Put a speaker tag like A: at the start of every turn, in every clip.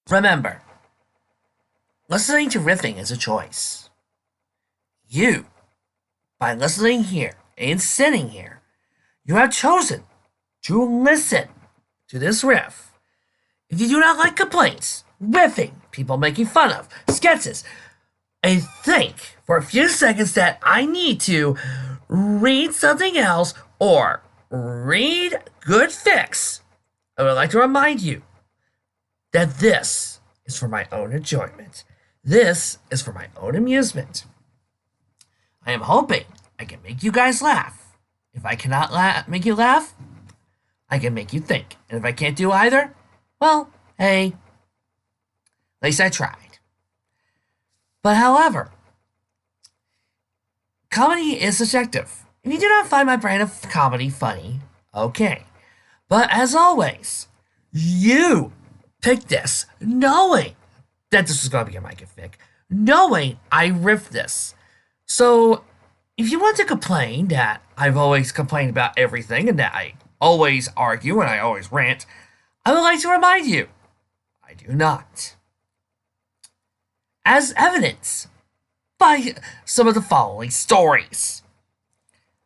A: Remember, listening to riffing is a choice. You, by listening here and sitting here, you have chosen to listen to this riff. If you do not like complaints, riffing, people making fun of, sketches, and think for a few seconds that I need to read something else or read Good Fix, I would like to remind you that this is for my own enjoyment. This is for my own amusement. I am hoping I can make you guys laugh. If I cannot make you laugh, I can make you think. And if I can't do either, well, hey, at least I tried. But however, comedy is subjective. If you do not find my brand of comedy funny, okay. But as always, you picked this knowing that this was going to be a Mike and Vic, knowing I riffed this. So if you want to complain that I've always complained about everything and that I always argue and I always rant, I would like to remind you, I do not. As evidence by some of the following stories.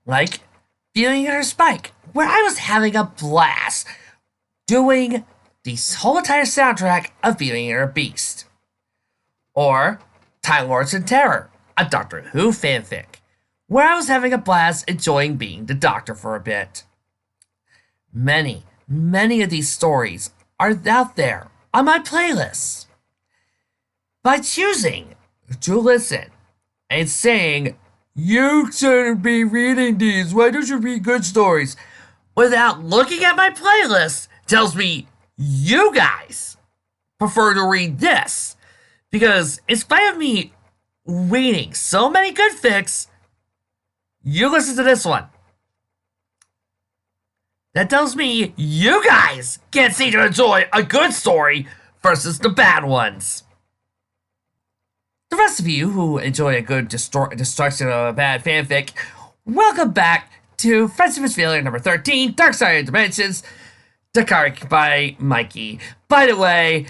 A: Like Viewing Inner Spike, where I was having a blast doing the whole entire soundtrack of Beauty and the Beast. Or Time Lords in Terror, a Doctor Who fanfic, where I was having a blast enjoying being the Doctor for a bit. Many of these stories are out there on my playlist. By choosing to listen and saying, you shouldn't be reading these, why don't you read good stories, without looking at my playlist, tells me you guys prefer to read this. Because in spite of me reading so many good fics, you listen to this one. That tells me you guys can't seem to enjoy a good story versus the bad ones. The rest of you who enjoy a good destruction of a bad fanfic, welcome back to Friendship is Failure number 13, Dark Side of Dimensions, Dakari by Mikey. By the way,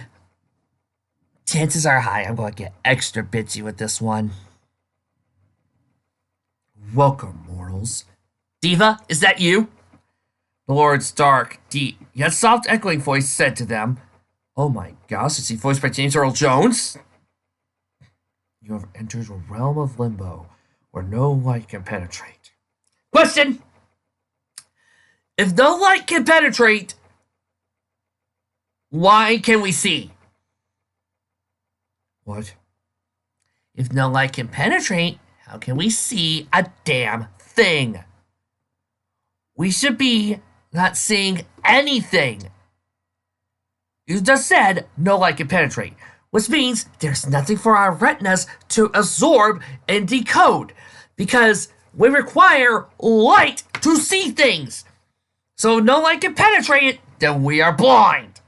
A: chances are high I'm going to get extra bitchy with this one. Welcome, mortals. Diva, is that you? The Lord's dark, deep, yet soft echoing voice said to them, oh my gosh, is he voiced by James Earl Jones? You have entered a realm of limbo where no light can penetrate. Question! If no light can penetrate, why can we see? What? If no light can penetrate, how can we see a damn thing? We should be not seeing anything. You just said no light can penetrate, which means there's nothing for our retinas to absorb and decode, because we require light to see things. So if no light can penetrate it, then we are blind.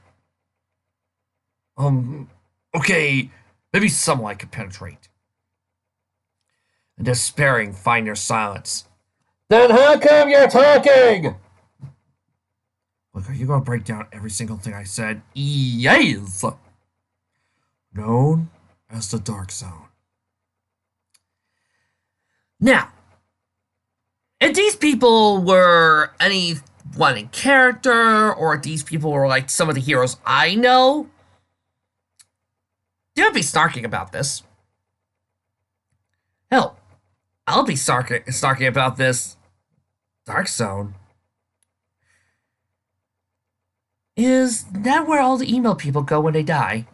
A: Okay, maybe some light can penetrate. A despairing finer silence. Then how come you're talking? Look, are you gonna break down every single thing I said? Yes! Known as the Dark Zone. Now, if these people were anyone in character, or if these people were like some of the heroes I know, they would be snarking about this. Hell, I'll be snarking about this. Dark Zone. Is that where all the emo people go when they die?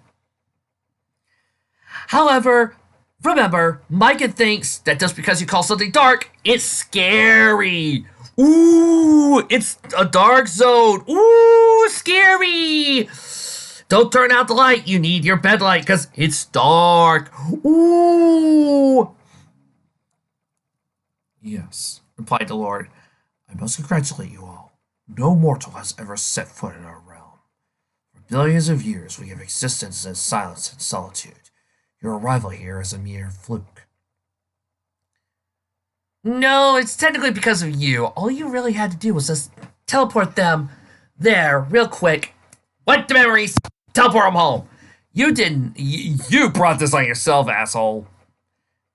A: However, remember, Micah thinks that just because you call something dark, it's scary. Ooh, it's a dark zone. Ooh, scary. Don't turn out the light. You need your bed light because it's dark. Ooh. Yes, replied the Lord. I must congratulate you all. No mortal has ever set foot in our realm. For billions of years we have existed in silence and solitude. Your arrival here is a mere fluke. No, it's technically because of you. All you really had to do was just teleport them there real quick. Wipe the memories, teleport them home. You didn't. You brought this on yourself, asshole.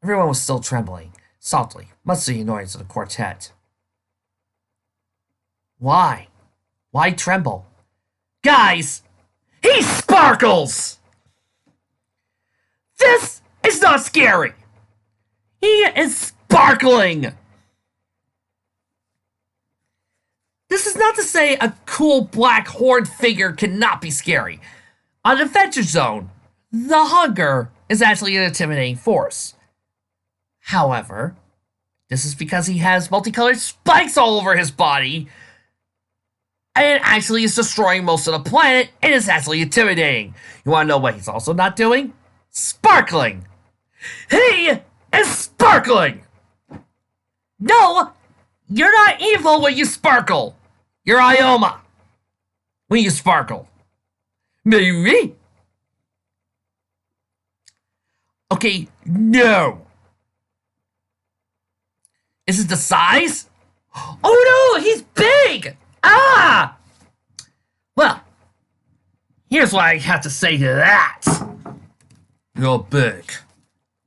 A: Everyone was still trembling, softly, much to the annoyance of the quartet. Why? Why tremble? Guys, he sparkles! This is not scary! He is sparkling! This is not to say a cool black horned figure cannot be scary. On Adventure Zone, the hunger is actually an intimidating force. However, this is because he has multicolored spikes all over his body, and it actually is destroying most of the planet, and it's actually intimidating. You want to know what he's also not doing? Sparkling! He is sparkling! No, you're not evil when you sparkle. You're Ioma when you sparkle. Maybe. Okay, no. Is it the size? Oh no, he's big! Ah! Well, here's what I have to say to that. You're big,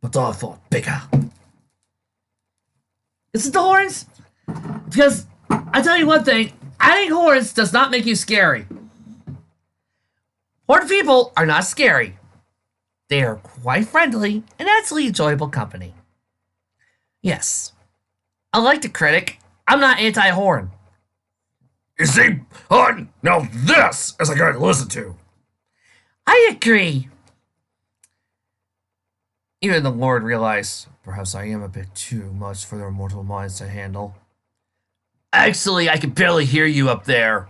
A: but I thought bigger. Is it the horns? Because, I tell you one thing, adding horns does not make you scary. Horned people are not scary. They are quite friendly and actually enjoyable company. Yes, unlike the critic, I'm not anti-horn. You see, hon, now this is a guy to listen to. I agree. Even the Lord realized, perhaps I am a bit too much for their mortal minds to handle. Actually, I can barely hear you up there.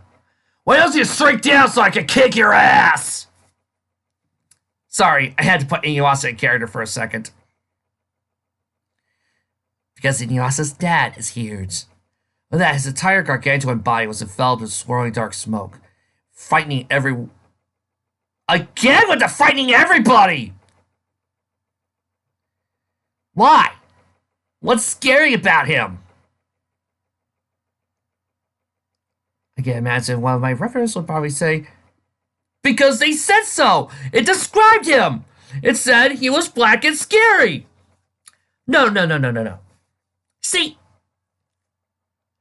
A: Why don't you straight down so I can kick your ass? Sorry, I had to put Inuyasha in character for a second. Because Inuyasha's dad is huge. With that, his entire gargantuan body was enveloped in swirling dark smoke, frightening Again with the frightening everybody! Why? What's scary about him? I can imagine one of my referees would probably say, because they said so! It described him! It said he was black and scary! No. See,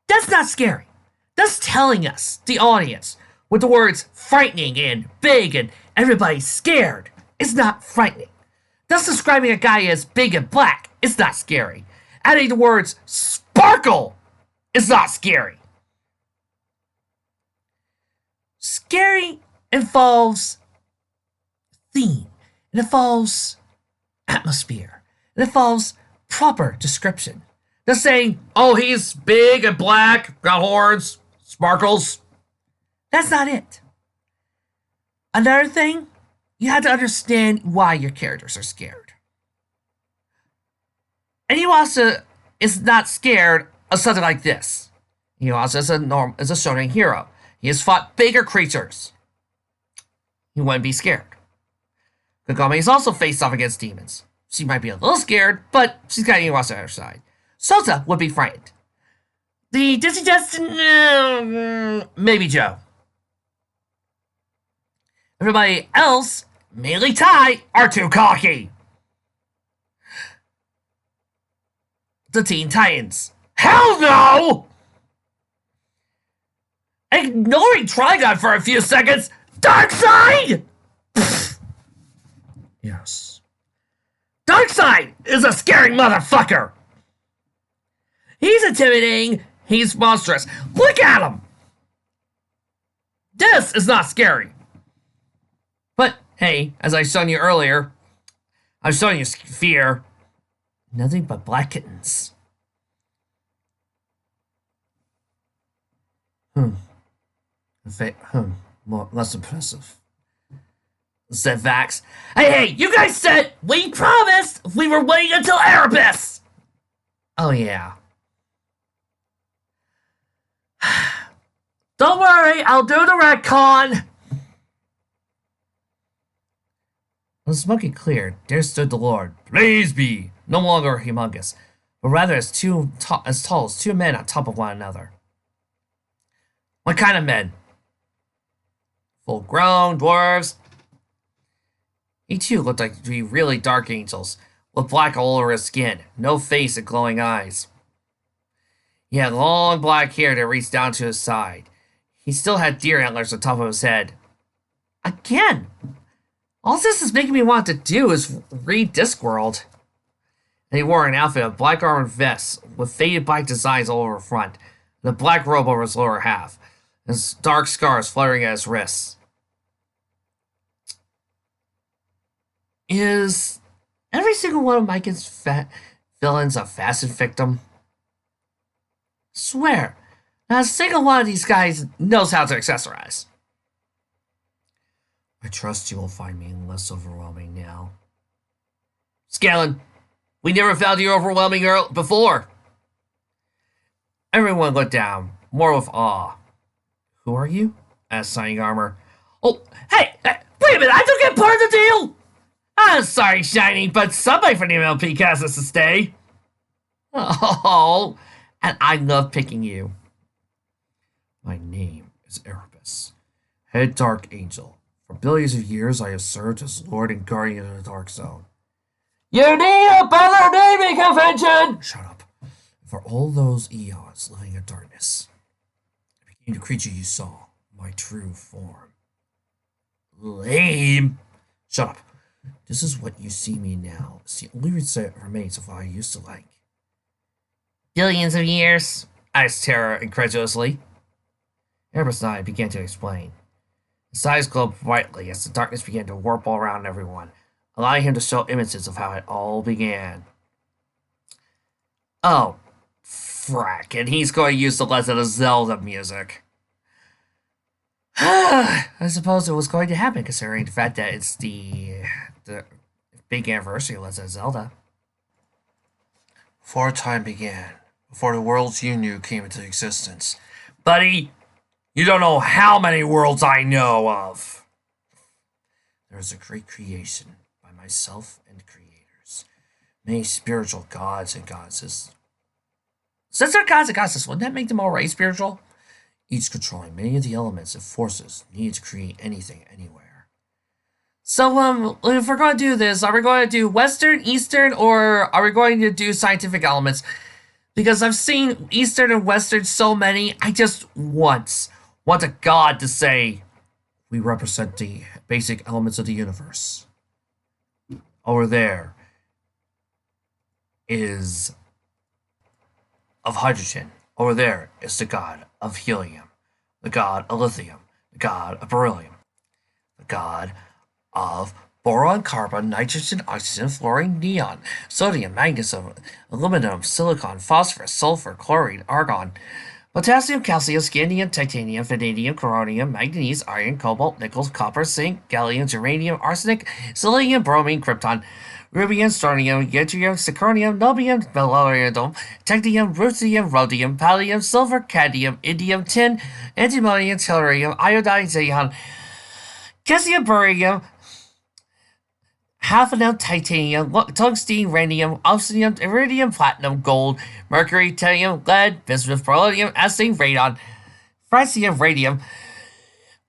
A: that's not scary. That's telling us, the audience, with the words frightening and big and everybody's scared. It's not frightening. That's describing a guy as big and black. It's not scary. Adding the words sparkle is not scary. Scary involves theme. It involves atmosphere. It involves proper description. Just saying, oh, he's big and black, got horns, sparkles. That's not it. Another thing, you have to understand why your characters are scared. And Yuasa is not scared of something like this. Yuasa is a shonen hero. He has fought bigger creatures. He wouldn't be scared. Kagome has also faced off against demons. She might be a little scared, but she's got Yuasa on her side. Sota would be frightened. The Disney Justin, maybe Joe. Everybody else, mainly Tai, are too cocky. The Teen Titans. Hell no! Ignoring Trigon for a few seconds, Darkseid! Yes. Darkseid is a scary motherfucker! He's intimidating, he's monstrous. Look at him! This is not scary. But, hey, as I showed you earlier, I'm showing you fear. Nothing but black kittens. More, less impressive. Said Vax. Hey, you guys said we promised we were waiting until Erebus! Oh, yeah. Don't worry, I'll do the retcon! When the smoke had cleared, there stood the Lord. Please be! No longer humongous, but rather as tall as two men on top of one another. What kind of men? Full-grown dwarves? He too looked like to be really dark angels, with black all over his skin, no face and glowing eyes. He had long black hair that reached down to his side. He still had deer antlers on top of his head. Again, all this is making me want to do is read Discworld. And he wore an outfit of black armored vests with faded black designs all over front, and a black robe over his lower half, and his dark scars fluttering at his wrists. Is every single one of Mike's villains a facet victim? Swear, not a single one of these guys knows how to accessorize. I trust you will find me less overwhelming now. Scanlan, we never found you overwhelming before. Everyone looked down, more with awe. Who are you? Asked Shining Armor. Oh, hey, wait a minute, I don't get part of the deal! I'm sorry, Shiny, but somebody from the MLP cast us to stay. Oh, and I love picking you. My name is Erebus, Head Dark Angel. For billions of years, I have served as Lord and Guardian of the Dark Zone. You need a better naming convention! Shut up. For all those eons living in darkness, I became the creature you saw, my true form. Lame. Shut up. This is what you see me now. It's the only remains of what I used to like. Billions of years? Asked Terra incredulously. Erebus and I began to explain. His eyes glowed brightly as the darkness began to warp all around everyone, allowing him to show images of how it all began. Oh, frack, and he's going to use the Legend of Zelda music. I suppose it was going to happen, considering the fact that it's the big anniversary of Legend of Zelda. Before time began, before the worlds you knew came into existence. Buddy, you don't know how many worlds I know of. There was a great creation by myself and creators. Many spiritual gods and goddesses. Since they're gods and goddesses, wouldn't that make them already spiritual? Each controlling many of the elements and forces needed to create anything, anywhere. So, if we're going to do this, are we going to do Western, Eastern, or are we going to do scientific elements? Because I've seen Eastern and Western so many, I just want a god to say, we represent the basic elements of the universe. Over there is of hydrogen. Over there is the god of helium, the god of lithium, the god of beryllium, the god of boron, carbon, nitrogen, oxygen, fluorine, neon, sodium, magnesium, aluminum, silicon, phosphorus, sulfur, chlorine, argon, potassium, calcium, scandium, titanium, vanadium, coronium, manganese, iron, cobalt, nickel, copper, zinc, gallium, germanium, arsenic, selenium, bromine, krypton, rubium, strontium, yttrium, zirconium, niobium, beryllium, technetium, ruthenium, rhodium, palladium, silver, cadmium, indium, tin, antimony, tellurium, iodine, xenon, calcium, barium, hafnium, titanium, tungsten, rhenium, obsidian, iridium, platinum, gold, mercury, tellurium, lead, bismuth, beryllium, acetylene, radon, francium, radium,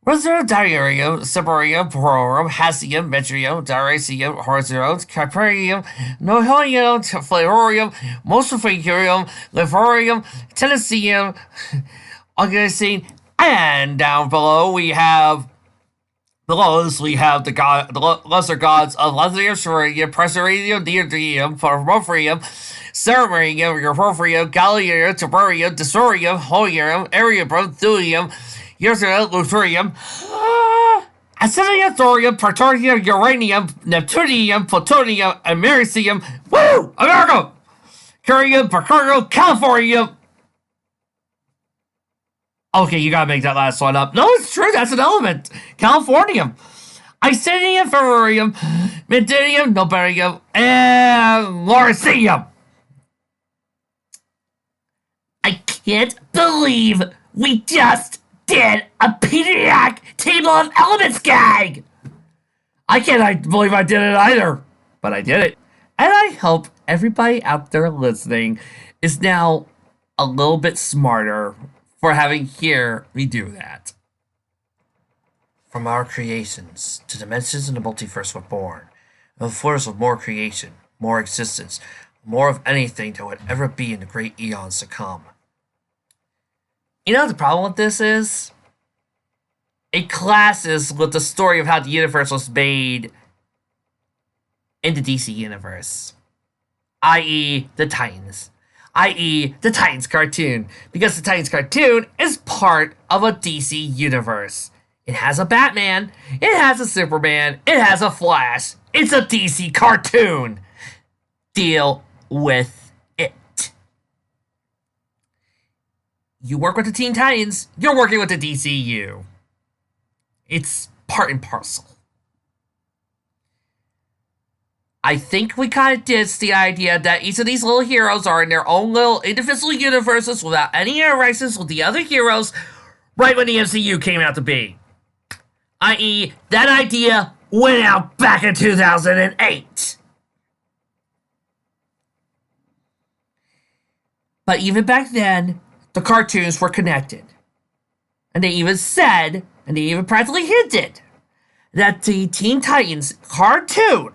A: diurium, cibarium, borium, hassium, metrium, dicerium, horseum, caparium, nohelium, flavorium, mosylphurium, livorium, tennessinium, augustine, and down below we have the lesser gods of lithium, cerium, presurium, neodymium, porphyrium, ceramurium, euphorium, gallium, tiberium, dysorium, holarium, erium, thulium, uranium, lutetium, acidium, thorium, plutonium, uranium, neptunium, plutonium, americium, woo! America! Curium, mercurium, California. Okay, you gotta make that last one up. No, it's true, that's an element. Californium. Isinium, ferrarium, medium, nobarium, and lawrencium. I can't believe we just did a pediatric table of elements gag. I can't believe I did it either, but I did it. And I hope everybody out there listening is now a little bit smarter for having hear me do that. From our creations, to dimensions in the multiverse were born, and flourish with more creation, more existence, more of anything that would ever be in the great eons to come. You know what the problem with this is? It clashes with the story of how the universe was made in the DC universe, i.e., the Titans. I.e., the Titans cartoon, because the Titans cartoon is part of a DC universe. It has a Batman, it has a Superman, it has a Flash. It's a DC cartoon. Deal with it. You work with the Teen Titans, you're working with the DCU. It's part and parcel. I think we kind of ditched the idea that each of these little heroes are in their own little individual universes without any interactions with the other heroes right when the MCU came out to be. I.e., that idea went out back in 2008. But even back then, the cartoons were connected. And they even said, and they even practically hinted, that the Teen Titans cartoon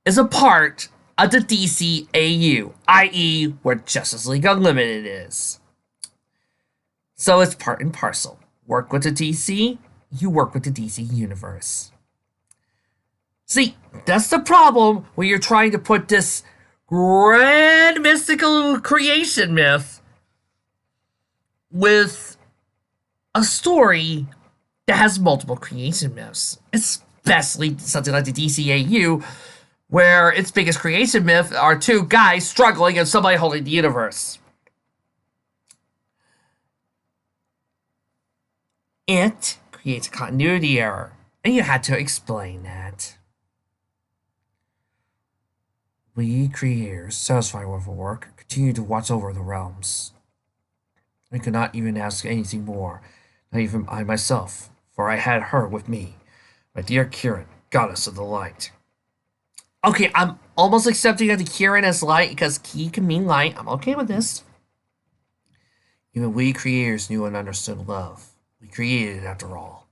A: is a part of the DCAU, i.e., where Justice League Unlimited is. So it's part and parcel. Work with the DC, you work with the DC universe. See, that's the problem when you're trying to put this grand mystical creation myth with a story that has multiple creation myths, especially something like the DCAU, where its biggest creation myth are two guys struggling and somebody holding the universe. It creates a continuity error, and you had to explain that. We creators, satisfied with our work, continue to watch over the realms. I could not even ask anything more, not even I myself, for I had her with me, my dear Kieran, goddess of the light. Okay, I'm almost accepting that the Kieran as light because Ki can mean light. I'm okay with this. Even we creators knew and understood love. We created it after all.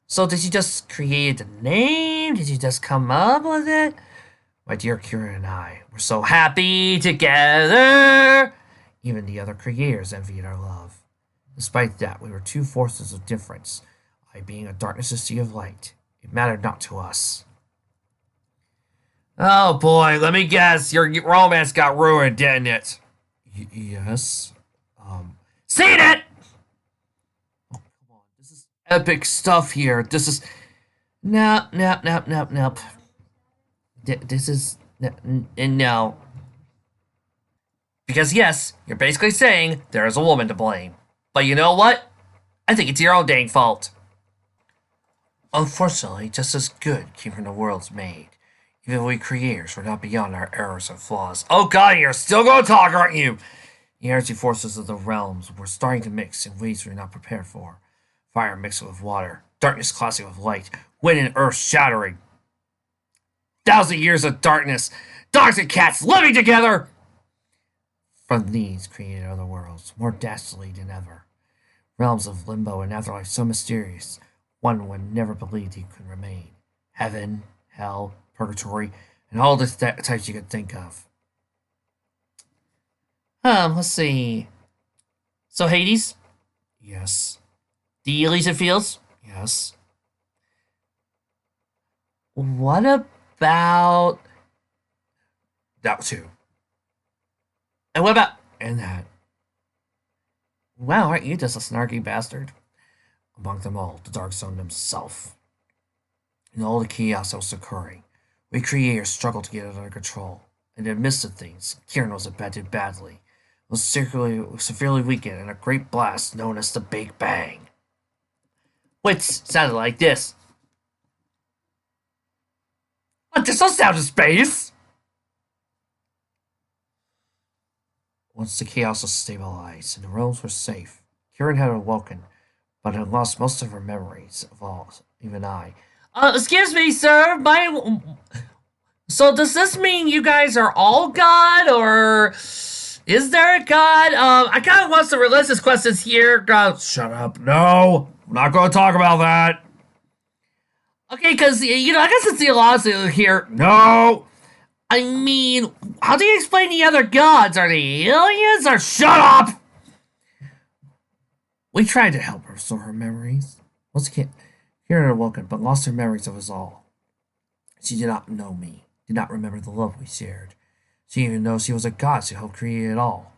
A: So did you just create the name? Did you just come up with it? My dear Kieran and I were so happy together. Even the other creators envied our love. Despite that, we were two forces of difference. I being a darkness, a sea of light. It mattered not to us. Oh boy, let me guess. Your romance got ruined, didn't it? Yes. Seen it! Oh, come on. This is epic stuff here. This is... Nope. This is... No. Because yes, you're basically saying there is a woman to blame. But you know what? I think it's your own dang fault. Unfortunately, just as good came from the worlds made. Even we creators were not beyond our errors and flaws. Oh god, you're still gonna talk, aren't you? The energy forces of the realms were starting to mix in ways we were not prepared for. Fire mixing with water, darkness clashing with light, wind and earth shattering. 1,000 years of darkness, dogs and cats living together! From these created other worlds, more dastardly than ever. Realms of limbo and afterlife so mysterious, one would never believe he could remain. Heaven, hell, purgatory, and all the types you could think of. Let's see. So Hades? Yes. The Elysian Fields? Yes. What about... that too. And what about... and that. Wow, aren't you just a snarky bastard? Among them all, the Dark Zone himself. And all the chaos that was occurring. We creators struggled to get it under control. In the midst of things, Kieran was affected badly. Was severely weakened in a great blast known as the Big Bang. Which sounded like this. What? There's no sound in space! Once the chaos was stabilized and the realms were safe, Kieran had awoken, but had lost most of her memories of all, even I. Excuse me, sir, so does this mean you guys are all God, or is there a God? I kind of want some religious questions here. Shut up. No,
B: not going to talk about that.
A: Okay, because, I guess it's the logic here.
B: No.
A: I mean, how do you explain the other gods? Are they aliens or
B: Shut up!
A: We tried to help her restore her memories. Once again, Kira awoken, but lost her memories of us all. She did not know me, did not remember the love we shared. She didn't even know she was a goddess who helped create it all.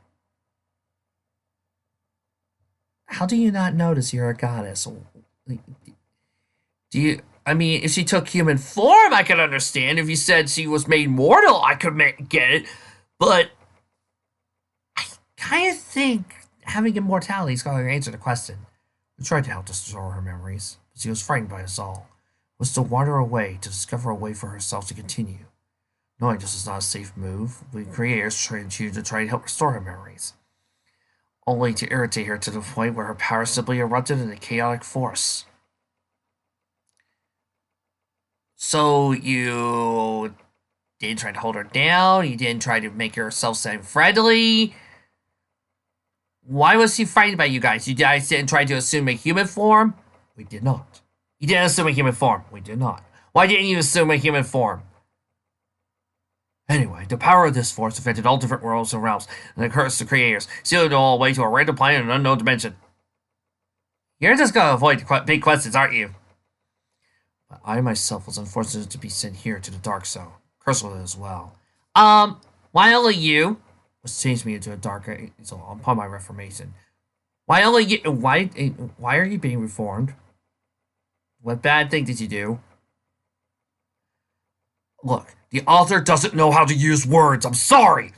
A: How do you not notice you're a goddess? Do you? I mean, if she took human form, I could understand. If you said she was made mortal, I could get it. But I kind of think having immortality is going to answer the question. We tried to help restore her memories, but she was frightened by us all. Was to wander away to discover a way for herself to continue. Knowing this is not a safe move, we creators trained you to try to help restore her memories. Only to irritate her to the point where her power simply erupted in a chaotic force. So you didn't try to hold her down, you didn't try to make herself seem friendly. Why was she frightened by you guys? You guys didn't try to assume a human form? We did not. You didn't assume a human form? We did not. Why didn't you assume a human form? Anyway, the power of this force affected all different worlds and realms, and it cursed the creators, sealed it all away to a random planet in an unknown dimension. You're just gonna avoid big questions, aren't you? But I myself was unfortunate to be sent here to the Dark Zone. Cursed with it as well. Why only you? Was changed me into a dark angel upon my reformation. Why only you? Why are you being reformed? What bad thing did you do?
B: Look, the author doesn't know how to use words. I'm sorry.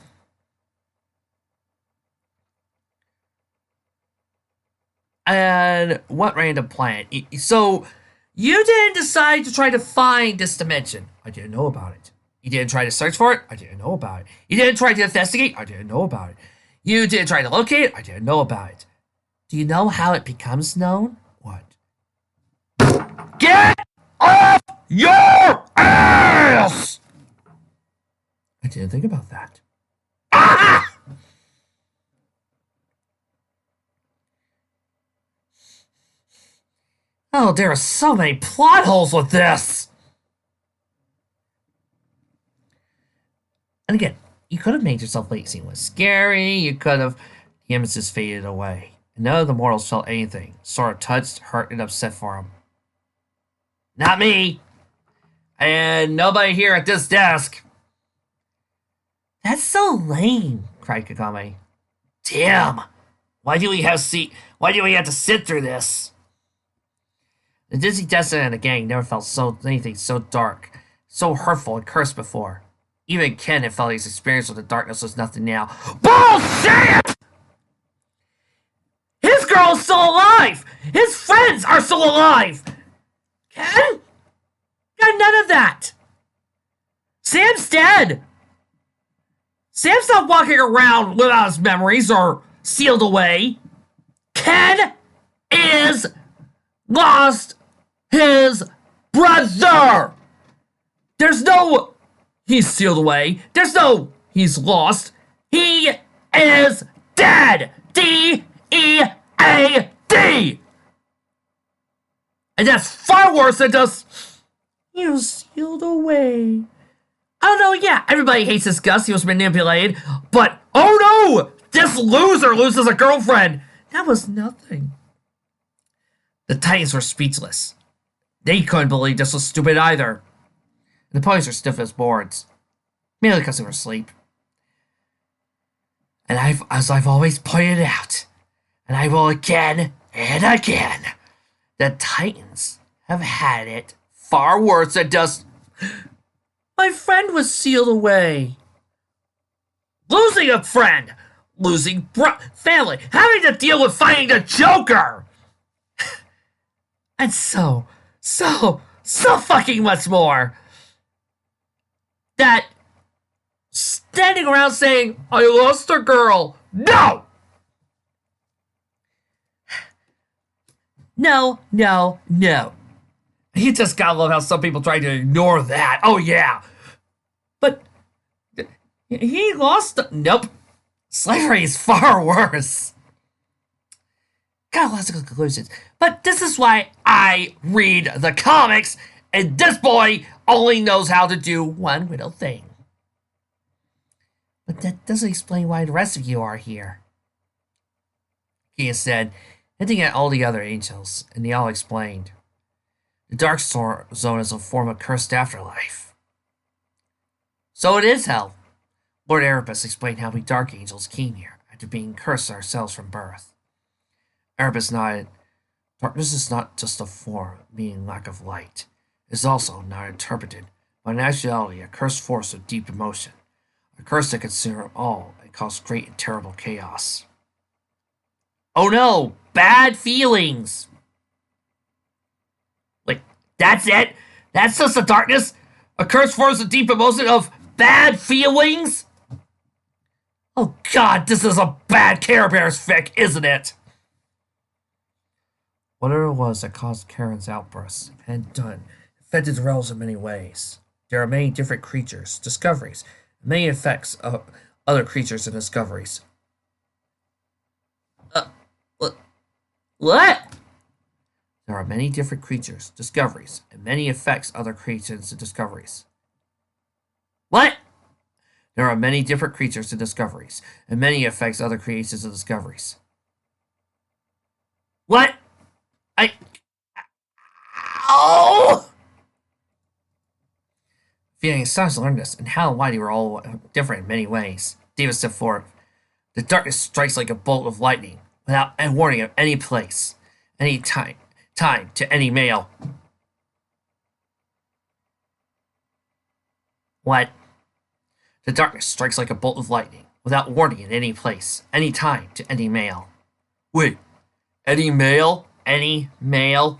A: And what random planet? So, you didn't decide to try to find this dimension. I didn't know about it. You didn't try to search for it. I didn't know about it. You didn't try to investigate. I didn't know about it. You didn't try to locate it. I didn't know about it. Do you know how it becomes known? What?
B: Get off your ass!
A: I didn't think about that.
B: Ah!
A: Oh, there are so many plot holes with this! And again, you could have made yourself late scene was scary, you could have... The images faded away. And none of the mortals felt anything. Sort of touched, hurt, and upset for him. Not me! And nobody here at this desk. That's so lame, cried Kagame. Damn! Why do we have to sit through this? The Dizzy Destin and the gang never felt anything so dark, so hurtful and cursed before. Even Ken had felt his experience with the darkness was nothing now. Bullshit! His girl is still alive! His friends are still alive! Ken? Got none of that! Sam's dead! Sam's not walking around without his memories or sealed away. Ken is lost his brother! There's no he's sealed away. There's no he's lost. He is dead! D-E-A-D! And that's far worse than just he was sealed away. Oh no, yeah, everybody hates this Gus. He was manipulated. But, oh no! This loser loses a girlfriend. That was nothing. The Titans were speechless. They couldn't believe this was stupid either. And the ponies were stiff as boards. Mainly because they were asleep. And as I've always pointed out, and I will again and again, the Titans have had it far worse than just... My friend was sealed away. Losing a friend. Losing family. Having to deal with fighting the Joker. And so fucking much more. That standing around saying, I lost a girl. No! No. You just gotta love how some people try to ignore that. Oh, yeah. But he lost... Nope. Slavery is far worse. Kind of logical conclusions. But this is why I read the comics, and this boy only knows how to do one little thing. But that doesn't explain why the rest of you are here, Kia said, hinting at all the other angels, and they all explained. The Dark Zone is a form of cursed afterlife. So it is hell. Lord Erebus explained how we Dark Angels came here after being cursed ourselves from birth. Erebus nodded. Darkness is not just a form, meaning lack of light. It is also not interpreted, but in actuality a cursed force of deep emotion. A curse that can consume all and cause great and terrible chaos. Oh no! Bad feelings! Wait, that's it? That's just the darkness? A cursed force of deep emotion of bad feelings? Oh god, this is a bad Care Bears fic, isn't it? Whatever it was that caused Karen's outbursts had done affected the realms in many ways. There are many different creatures, discoveries, and many effects of other creatures and discoveries. What? There are many different creatures, discoveries, and many effects other creatures and discoveries. What? There are many different creatures and discoveries, and many effects other creatures and discoveries. What? Oh! Feeling astonished to learn this, and how and why they were all different in many ways, David stepped forward. The darkness strikes like a bolt of lightning, without any warning of any place, any time to any male. What? The darkness strikes like a bolt of lightning, without warning in any place, any time to any male.
B: Wait, any male?
A: Any male?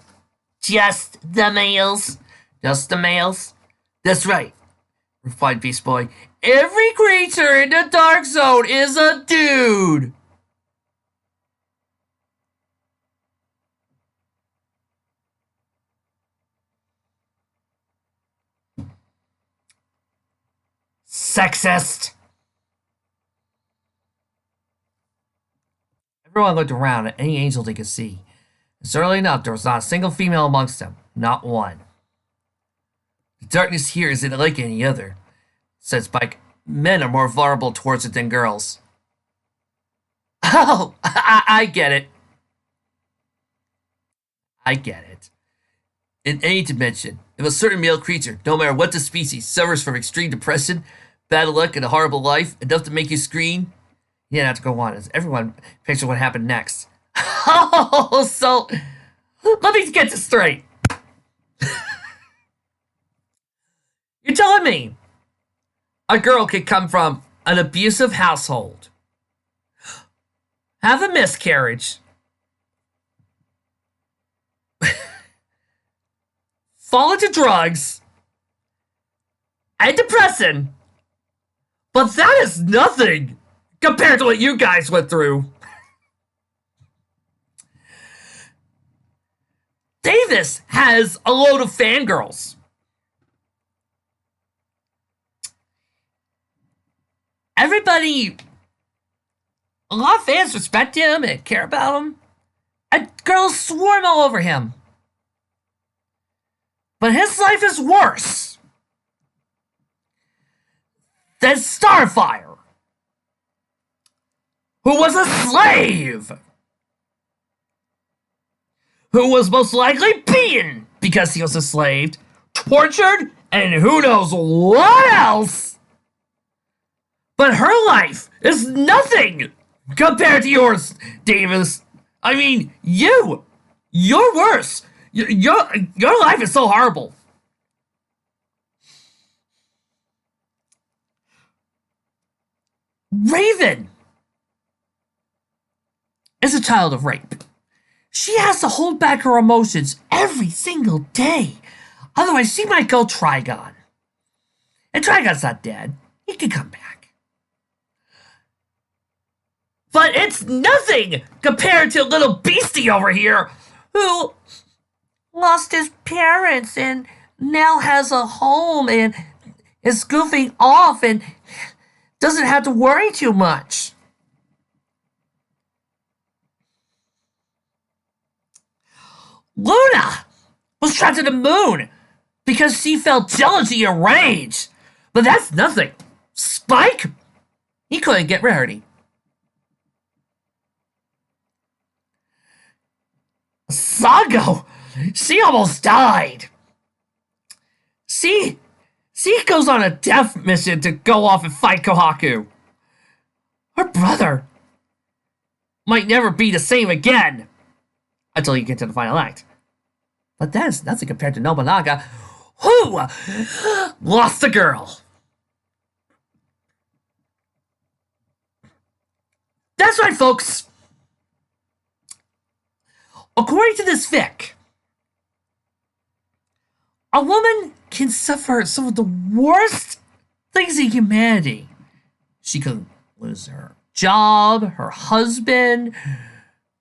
A: Just the males? Just the males?
B: That's right,
A: replied Beast Boy. Every creature in the Dark Zone is a dude! Sexist! Everyone looked around at any angel they could see. And certainly enough, there was not a single female amongst them. Not one.
B: The darkness here isn't like any other, said Spike. Men are more vulnerable towards it than girls.
A: Oh, I get it. I get it.
B: In any dimension, if a certain male creature, no matter what the species, suffers from extreme depression, bad luck, and a horrible life, enough to make you scream,
A: you didn't have to go on as everyone pictured what happened next. Oh, so let me get this straight. You're telling me a girl could come from an abusive household, have a miscarriage, fall into drugs and depression, but that is nothing compared to what you guys went through. Davis has a load of fangirls. Everybody, a lot of fans respect him and care about him. And girls swarm all over him. But his life is worse than Starfire, who was a slave, who was most likely beaten because he was a slave, tortured, and who knows what else. But her life is nothing compared to yours, Davis. I mean, you're worse. Your life is so horrible. Raven is a child of rape. She has to hold back her emotions every single day. Otherwise, she might go Trigon. And Trigon's not dead. He can come back. But it's nothing compared to little Beastie over here, who lost his parents and now has a home and is goofing off and doesn't have to worry too much. Luna was trapped in the moon because she felt jealousy and rage. But that's nothing. Spike? He couldn't get Rarity. Sango? She almost died. She goes on a death mission to go off and fight Kohaku. Her brother might never be the same again until you get to the final act. But that's nothing compared to Nobunaga, who lost a girl. That's right, folks. According to this fic, a woman can suffer some of the worst things in humanity. She could lose her job, her husband,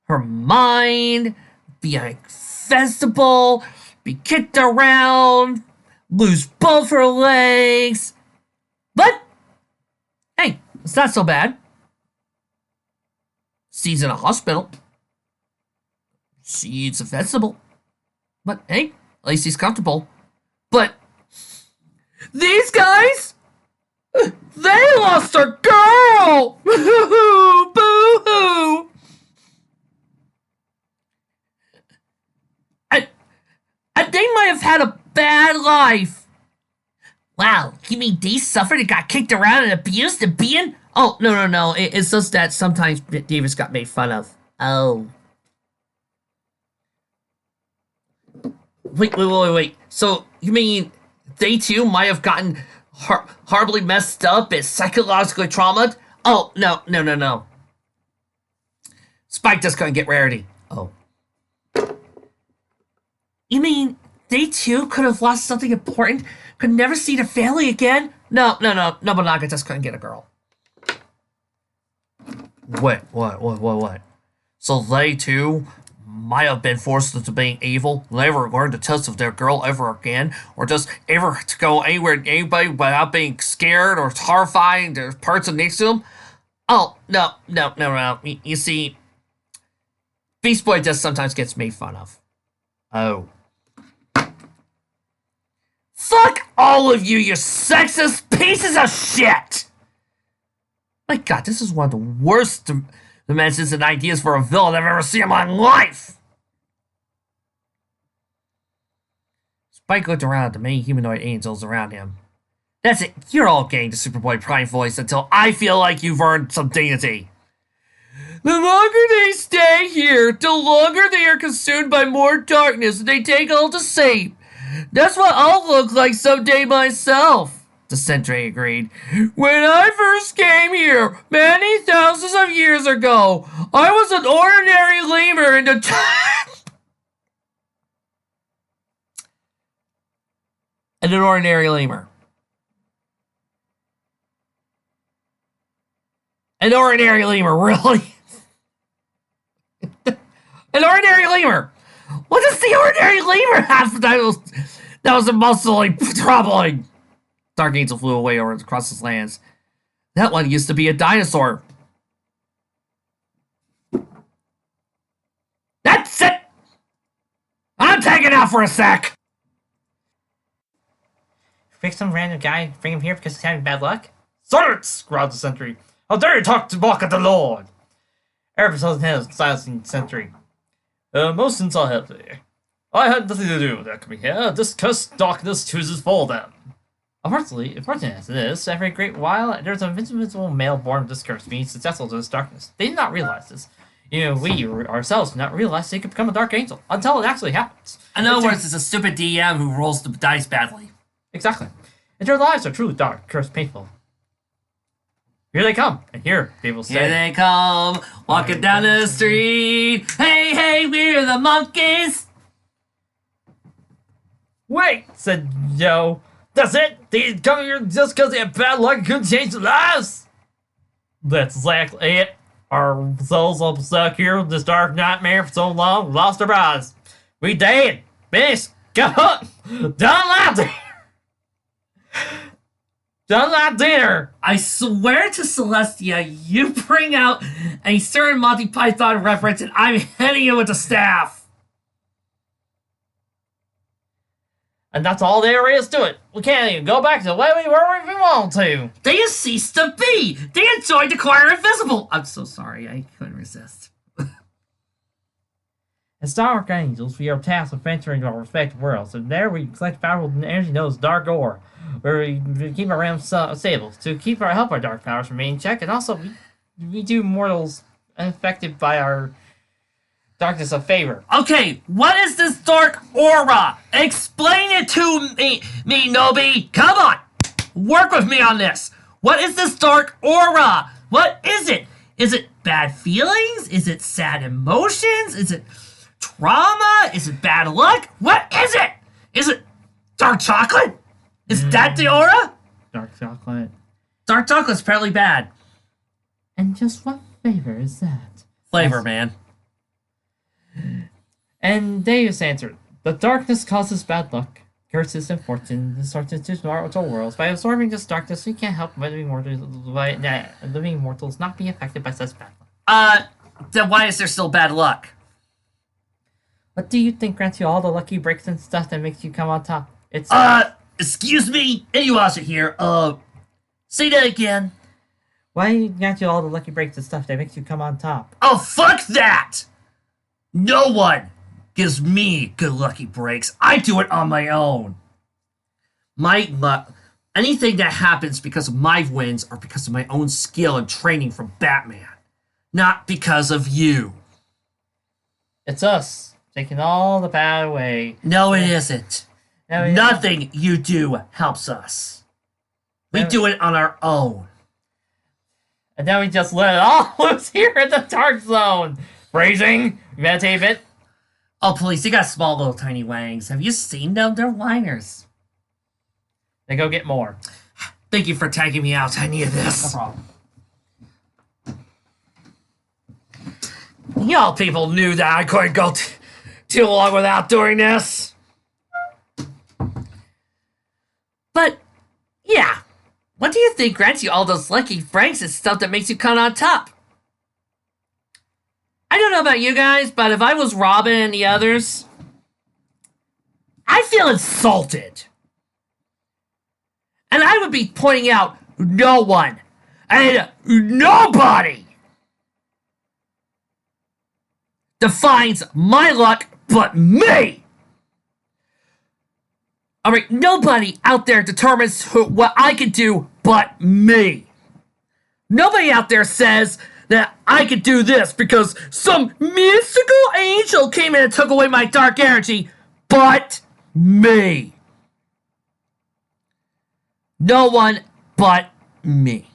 A: her mind, be infestible, be kicked around, lose both her legs. But, hey, it's not so bad. She's in a hospital. She eats a vegetable. But, hey, at least he's comfortable. But these guys, they lost a girl! Boo-hoo! And they might have had a bad life. Wow, you mean they suffered and got kicked around and abused and beaten? Oh, no. It's just that sometimes Davis got made fun of. Oh. Wait. So, you mean they too might have gotten horribly messed up and psychologically traumatized? Oh, no. Spike just couldn't get Rarity. Oh. You mean they too could have lost something important? Could never see their family again? No. Nobunaga just couldn't get a girl. Wait, what? So they too might have been forced into being evil, never learn the test of their girl ever again, or just ever to go anywhere near anybody without being scared or horrified the person next to them? Oh, no. You see, Beast Boy just sometimes gets made fun of. Oh. Fuck all of you sexist pieces of shit! My god, this is one of the worst dimensions and ideas for a villain I've ever seen in my life! Spike looked around at the many humanoid angels around him. That's it, you're all getting the Superboy Prime voice until I feel like you've earned some dignity. The longer they stay here, the longer they are consumed by more darkness and they take all the same. That's what I'll look like someday myself, the sentry agreed. When I first came here, many thousands of years ago, I was an ordinary lemur in the and an ordinary lemur. An ordinary lemur, really? An ordinary lemur! What does the ordinary lemur have that was emotionally troubling? Dark Angel flew away over across his lands. That one used to be a dinosaur. That's it! I'm taking out for a sec!
C: Pick some random guy, bring him here because he's having bad luck? Silence! Growled the sentry. How dare you talk to mock at the Lord? Erebus held his hand silencing the sentry. Most since I'll help you. I had nothing to do with that coming here. This cursed darkness chooses for them. Unfortunately, important as it is, every great while there's an invisible male born of this curse being successful to this darkness. They did not realize this. We ourselves did not realize they could become a dark angel until it actually happens.
A: In other words, it's a stupid DM who rolls the dice badly.
C: Exactly. And their lives are truly dark, cursed, painful. Here they come, and here they will stay.
A: Here they come, walking down the street. Hey, we're the monkeys.
C: Wait, said Yo. That's it? They come here just because they have bad luck and couldn't change their lives? That's exactly it. Our souls are stuck here with this dark nightmare for so long, we lost our eyes. We dead. Finished. Got done like dinner. Done like dinner.
A: I swear to Celestia, you bring out a certain Monty Python reference and I'm hitting you with the staff.
C: And that's all there is to it. We can't even go back to the way we were if we want to.
A: They have ceased to be. They had joined the Choir Invisible. I'm so sorry. I couldn't resist.
C: As Dark Angels, we are tasked with venturing to our respective worlds, and there we collect powerful energy known as Dark Ore, where we keep our realms stable to help our dark powers remain in check, and also we do mortals unaffected by our darkness a favor.
A: Okay, what is this dark aura? Explain it to me, Nobi. Come on, work with me on this. What is this dark aura? What is it? Is it bad feelings? Is it sad emotions? Is it trauma? Is it bad luck? What is it? Is it dark chocolate? Is that the aura?
C: Dark chocolate.
A: Dark chocolate's apparently bad.
C: And just what flavor is that?
A: Flavor, man.
C: And Davis answered, the darkness causes bad luck, curses, and fortune, distortions to mortal worlds. By absorbing this darkness, we can't help living mortals not be affected by such bad luck.
A: Then why is there still bad luck?
C: What do you think grants you all the lucky breaks and stuff that makes you come on top? It's
A: Excuse me, Inuyasha here. Say that again.
C: why grant you all the lucky breaks and stuff that makes you come on top?
A: Oh, fuck that! No one gives me good lucky breaks. I do it on my own. My luck, anything that happens because of my wins are because of my own skill and training from Batman, not because of you.
C: It's us, taking all the bad away.
A: No, it isn't.
C: No, it
A: Nothing you do helps us. We
C: No.
A: do it on our own.
C: And then we just let it all loose here in the dark zone. Freezing, meditate a bit.
A: Oh, please, they got small little tiny wangs. Have you seen them? They're whiners.
C: Then go get more.
A: Thank you for tagging me out. I needed this.
C: problem.
A: Y'all people knew that I couldn't go too long without doing this. But, yeah. What do you think grants you all those lucky breaks and stuff that makes you come on top? I don't know about you guys, but if I was Robin and the others, I feel insulted. And I would be pointing out no one and nobody defines my luck but me. Alright, nobody out there determines what I can do but me. Nobody out there says that I could do this because some mystical angel came in and took away my dark energy but me. No one but me.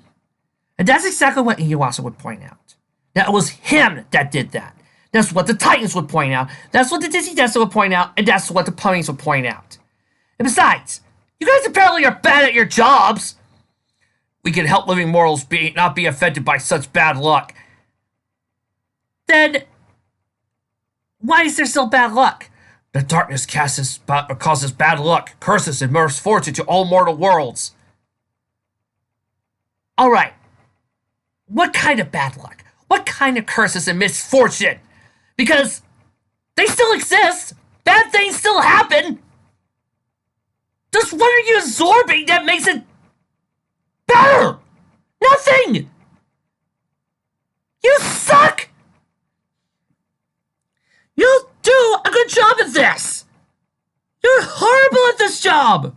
A: And that's exactly what Inuyasha would point out. That it was him that did that. That's what the Titans would point out. That's what the Disney Desert would point out. And that's what the ponies would point out. And besides, you guys apparently are bad at your jobs. We can help living mortals not be affected by such bad luck. Then, why is there still bad luck? The darkness causes bad luck, curses, and misfortune to all mortal worlds. Alright. What kind of bad luck? What kind of curses and misfortune? Because they still exist. Bad things still happen. Just what are you absorbing that makes it better? Nothing. You suck. You'll do a good job at this. You're horrible at this job.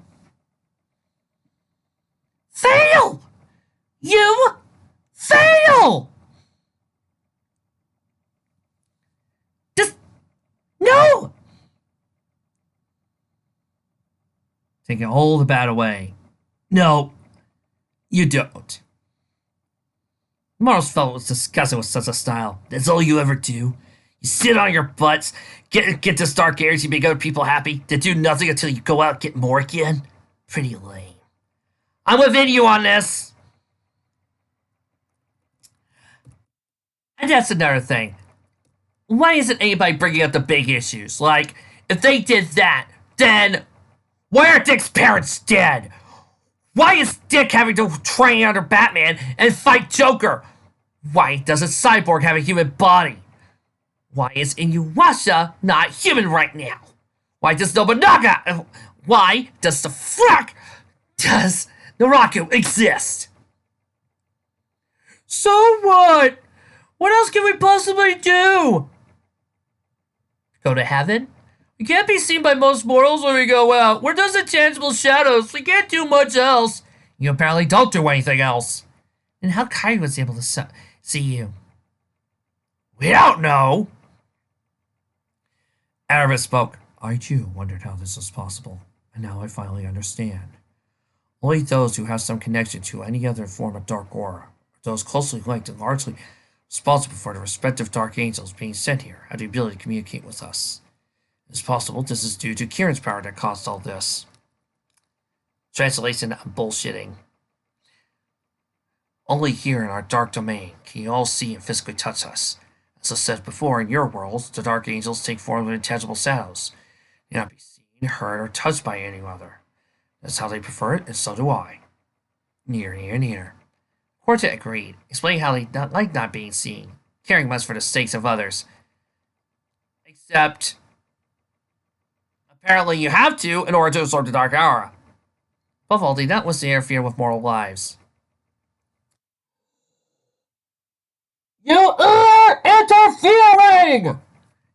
A: Fail. You fail. Just no. Taking all the bad away. No, you don't. Morals felt was disgusted with such a style. That's all you ever do. You sit on your butts, get this dark energy, make other people happy, to do nothing until you go out and get more again. Pretty lame. I'm with you on this. And that's another thing. Why isn't anybody bringing up the big issues? Like, if they did that, then why are Dick's parents dead? Why is Dick having to train under Batman and fight Joker? Why doesn't Cyborg have a human body? Why is Inuyasha not human right now? Why does Nobunaga... Why does the frack does Naraku exist?
B: So what? What else can we possibly do?
A: Go to heaven?
B: We can't be seen by most mortals when we go out. We're just intangible shadows. We can't do much else.
A: You apparently don't do anything else. And how Kai was able to see you?
B: We don't know.
A: Erebus spoke. I too wondered how this was possible, and now I finally understand. Only those who have some connection to any other form of dark aura, or those closely linked and largely responsible for the respective dark angels being sent here, have the ability to communicate with us. It's possible this is due to Kieran's power that caused all this. Translation, I'm bullshitting. Only here in our dark domain can you all see and physically touch us. As I said before, in your worlds, the dark angels take form of intangible shadows. They cannot be seen, heard, or touched by any other. That's how they prefer it, and so do I. Near, near, near. Quartet agreed, explaining how they like not being seen, caring much for the sakes of others. Except, apparently you have to in order to absorb the dark aura. Above all, they do not wish to interfere with mortal lives.
B: You are interfering!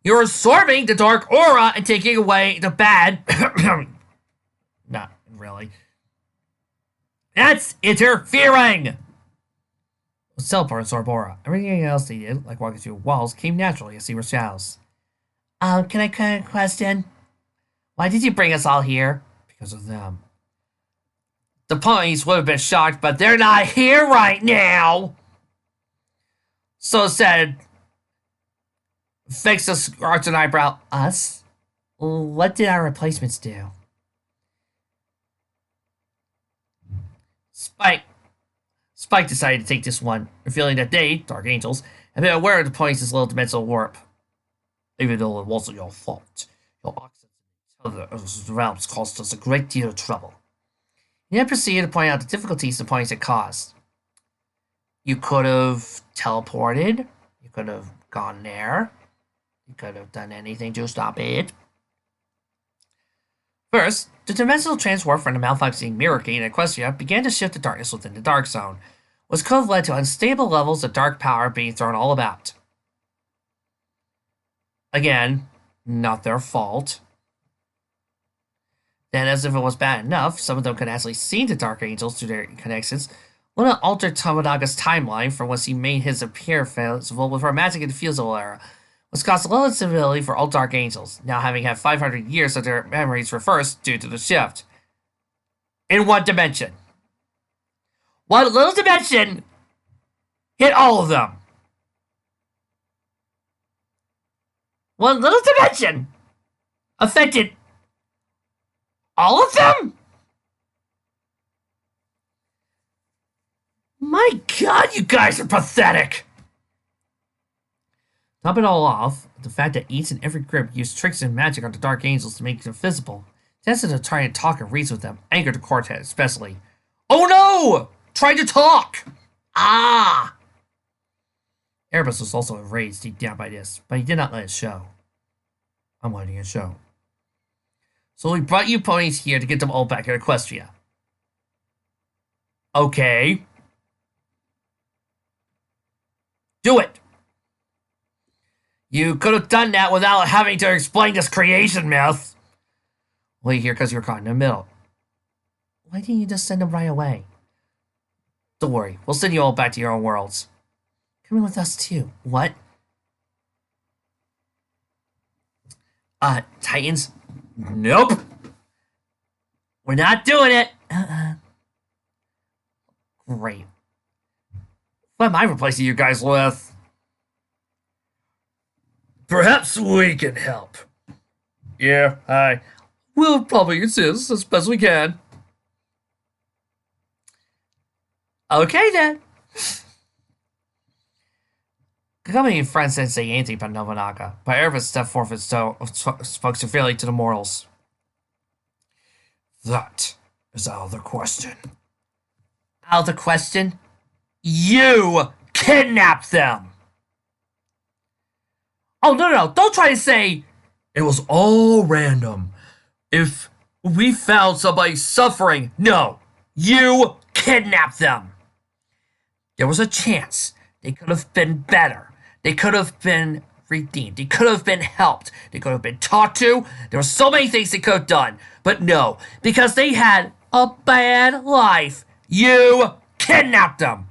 A: You're absorbing the dark aura and taking away the bad. Not really. That's interfering! With teleport and absorb aura, everything else they did, like walking through walls, came naturally as they were shadows. Can I ask a question? Why did you bring us all here? Because of them. The ponies would have been shocked, but they're not here right now! So said, fix the arch and eyebrow. Us? What did our replacements do? Spike decided to take this one, revealing that they, Dark Angels, have been aware of the ponies' little dimensional warp. Even though it wasn't your fault, your access in the realms caused us a great deal of trouble. He then proceeded to point out the difficulties the ponies had caused. You could have teleported. You could have gone there. You could have done anything to stop it. First, the dimensional transwarp from the malfunctioning Mirror Gate in Equestria began to shift the darkness within the Dark Zone, which could have led to unstable levels of dark power being thrown all about. Again, not their fault. Then, as if it was bad enough, some of them could actually see the Dark Angels through their connections. Luna altered Tomonaga's timeline from when he made his appearance visible with her magic infusable era, which caused a little instability for all Dark Angels, now having had 500 years of their memories reversed due to the shift. In one dimension. One little dimension hit all of them. One little dimension affected all of them? My god, you guys are pathetic! Top it all off, the fact that each and every group used tricks and magic on the Dark Angels to make them visible. Tested to try and talk and reason with them, angered the Quartet especially. Oh no! Trying to talk! Ah! Erebus was also enraged deep down by this, but he did not let it show. I'm letting it show. So we brought you ponies here to get them all back at Equestria. Okay. Do it! You could have done that without having to explain this creation myth. Well, you're here because you're caught in the middle. Why didn't you just send them right away? Don't worry, we'll send you all back to your own worlds. Come in with us too. What? Titans? Nope. We're not doing it. Great. What am I replacing you guys with?
B: Perhaps we can help.
A: Yeah, hi.
B: We'll probably assist as best we can.
A: Okay then. Accompanying friends didn't say anything about Nobunaga, but Erebus stepped forth and spoke severely to the mortals.
B: That is out of the question.
A: Out of the question? You kidnapped them! Oh, no, don't try to say...
B: It was all random. If We found somebody suffering. No, you kidnapped them. There was a chance they could have been better. They could have been redeemed. They could have been helped. They could have been talked to. There were so many things they could have done. But no, because they had a bad life, you kidnapped them.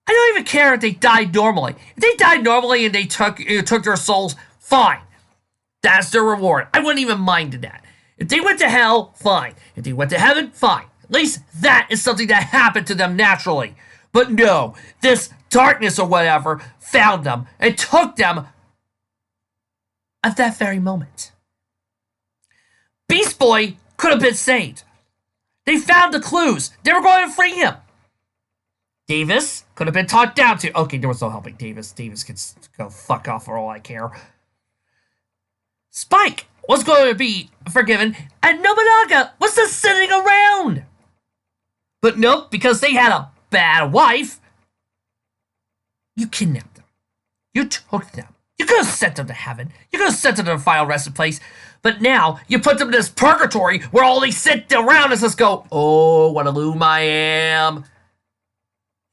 B: I don't even care if they died normally. If they died normally and they took their souls, fine. That's their reward. I wouldn't even mind that. If they went to hell, fine. If they went to heaven, fine. At least that is something that happened to them naturally. But no, this darkness or whatever found them and took them at that very moment. Beast Boy could have been saved. They found the clues. They were going to free him. Davis could have been talked down to. Okay, there was no helping Davis. Davis can go fuck off for all I care. Spike was going to be forgiven, and Nobunaga was just sitting around. But nope, because they had a bad wife, you kidnapped them. You took them. You could have sent them to heaven. You could have sent them to the final resting place. But now you put them in this purgatory where all they sit around and just go, oh, what a loom I am.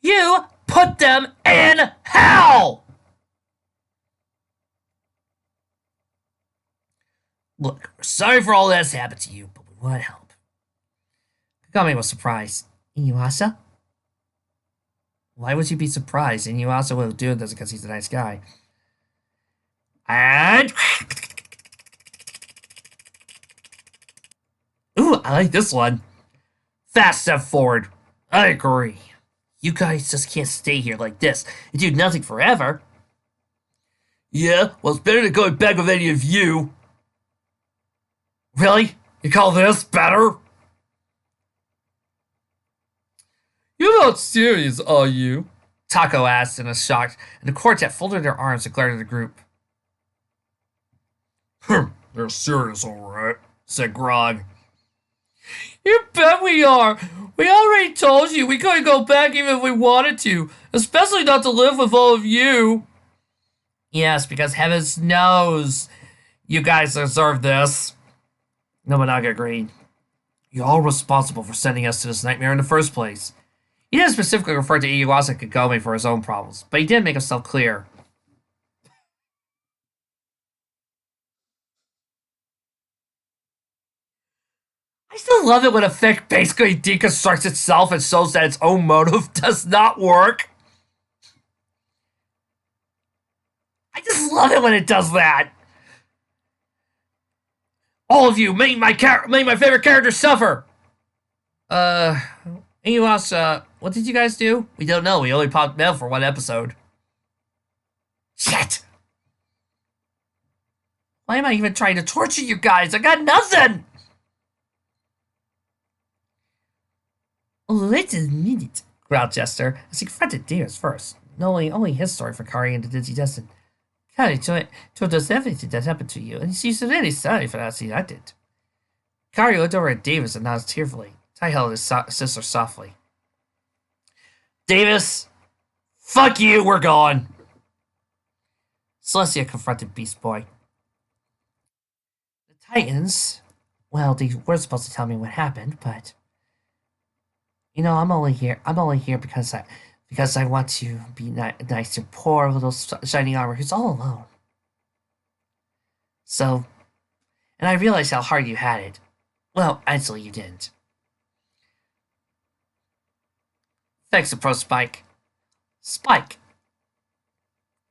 B: You put them in hell! Look, we're sorry for all that's happened to you, but we want to help. Kagami was surprised. Inuyasha? Why would you be surprised? Inuyasha will do this because he's a nice guy. And... ooh, I like this one. Fast step forward. I agree. You guys just can't stay here like this and do nothing forever. Yeah, well, it's better than going back with any of you. Really? You call this better? You're not serious, are you? Taco asked in a shock, and the quartet folded their arms and glared at the group. They're serious, alright, said Grog. You bet we are! We already told you we couldn't go back even if we wanted to, especially not to live with all of you. Yes, because heaven knows you guys deserve this. Nobunaga agreed. You're all responsible for sending us to this nightmare in the first place. He didn't specifically refer to Iwasa Kagome for his own problems, but he did make himself clear. I still love it when a fic basically deconstructs itself and shows that its own motive does not work. I just love it when it does that. All of you made my favorite character suffer. Inuyasha, what did you guys do? We don't know. We only popped mail for one episode. Shit! Why am I even trying to torture you guys? I got nothing! Wait a minute, growled Jester, as he confronted Davis first, knowing only his story for Kari and the Dizzy Destin. Kari told us everything that happened to you, and she's really sorry for us I did. Kari looked over at Davis and nodded tearfully. Tai held his sister softly. Davis, fuck you, we're gone. Celestia confronted Beast Boy. The Titans, well, they were supposed to tell me what happened, but you know, I'm only here because I want to be nice to poor little shining armor who's all alone. So, and I realized how hard you had it. Well, actually, you didn't. Thanks, approached Spike. Spike,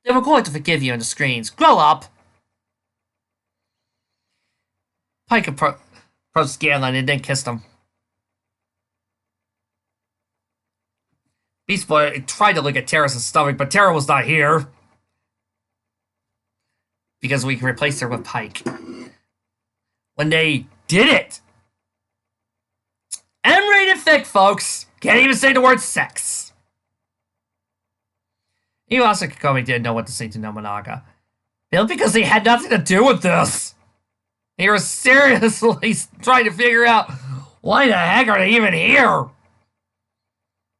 B: they were going to forgive you on the screens. Grow up. Pike approached Galen and then kissed him. Beast Boy tried to look at Terrace's stomach, but Terra was not here. Because we replaced her with Pike. When they did it! M-rated fic, folks! Can't even say the word sex. Iwasa Kagome didn't know what to say to Nobunaga. Because he had nothing to do with this. They were seriously trying to figure out why the heck are they even here?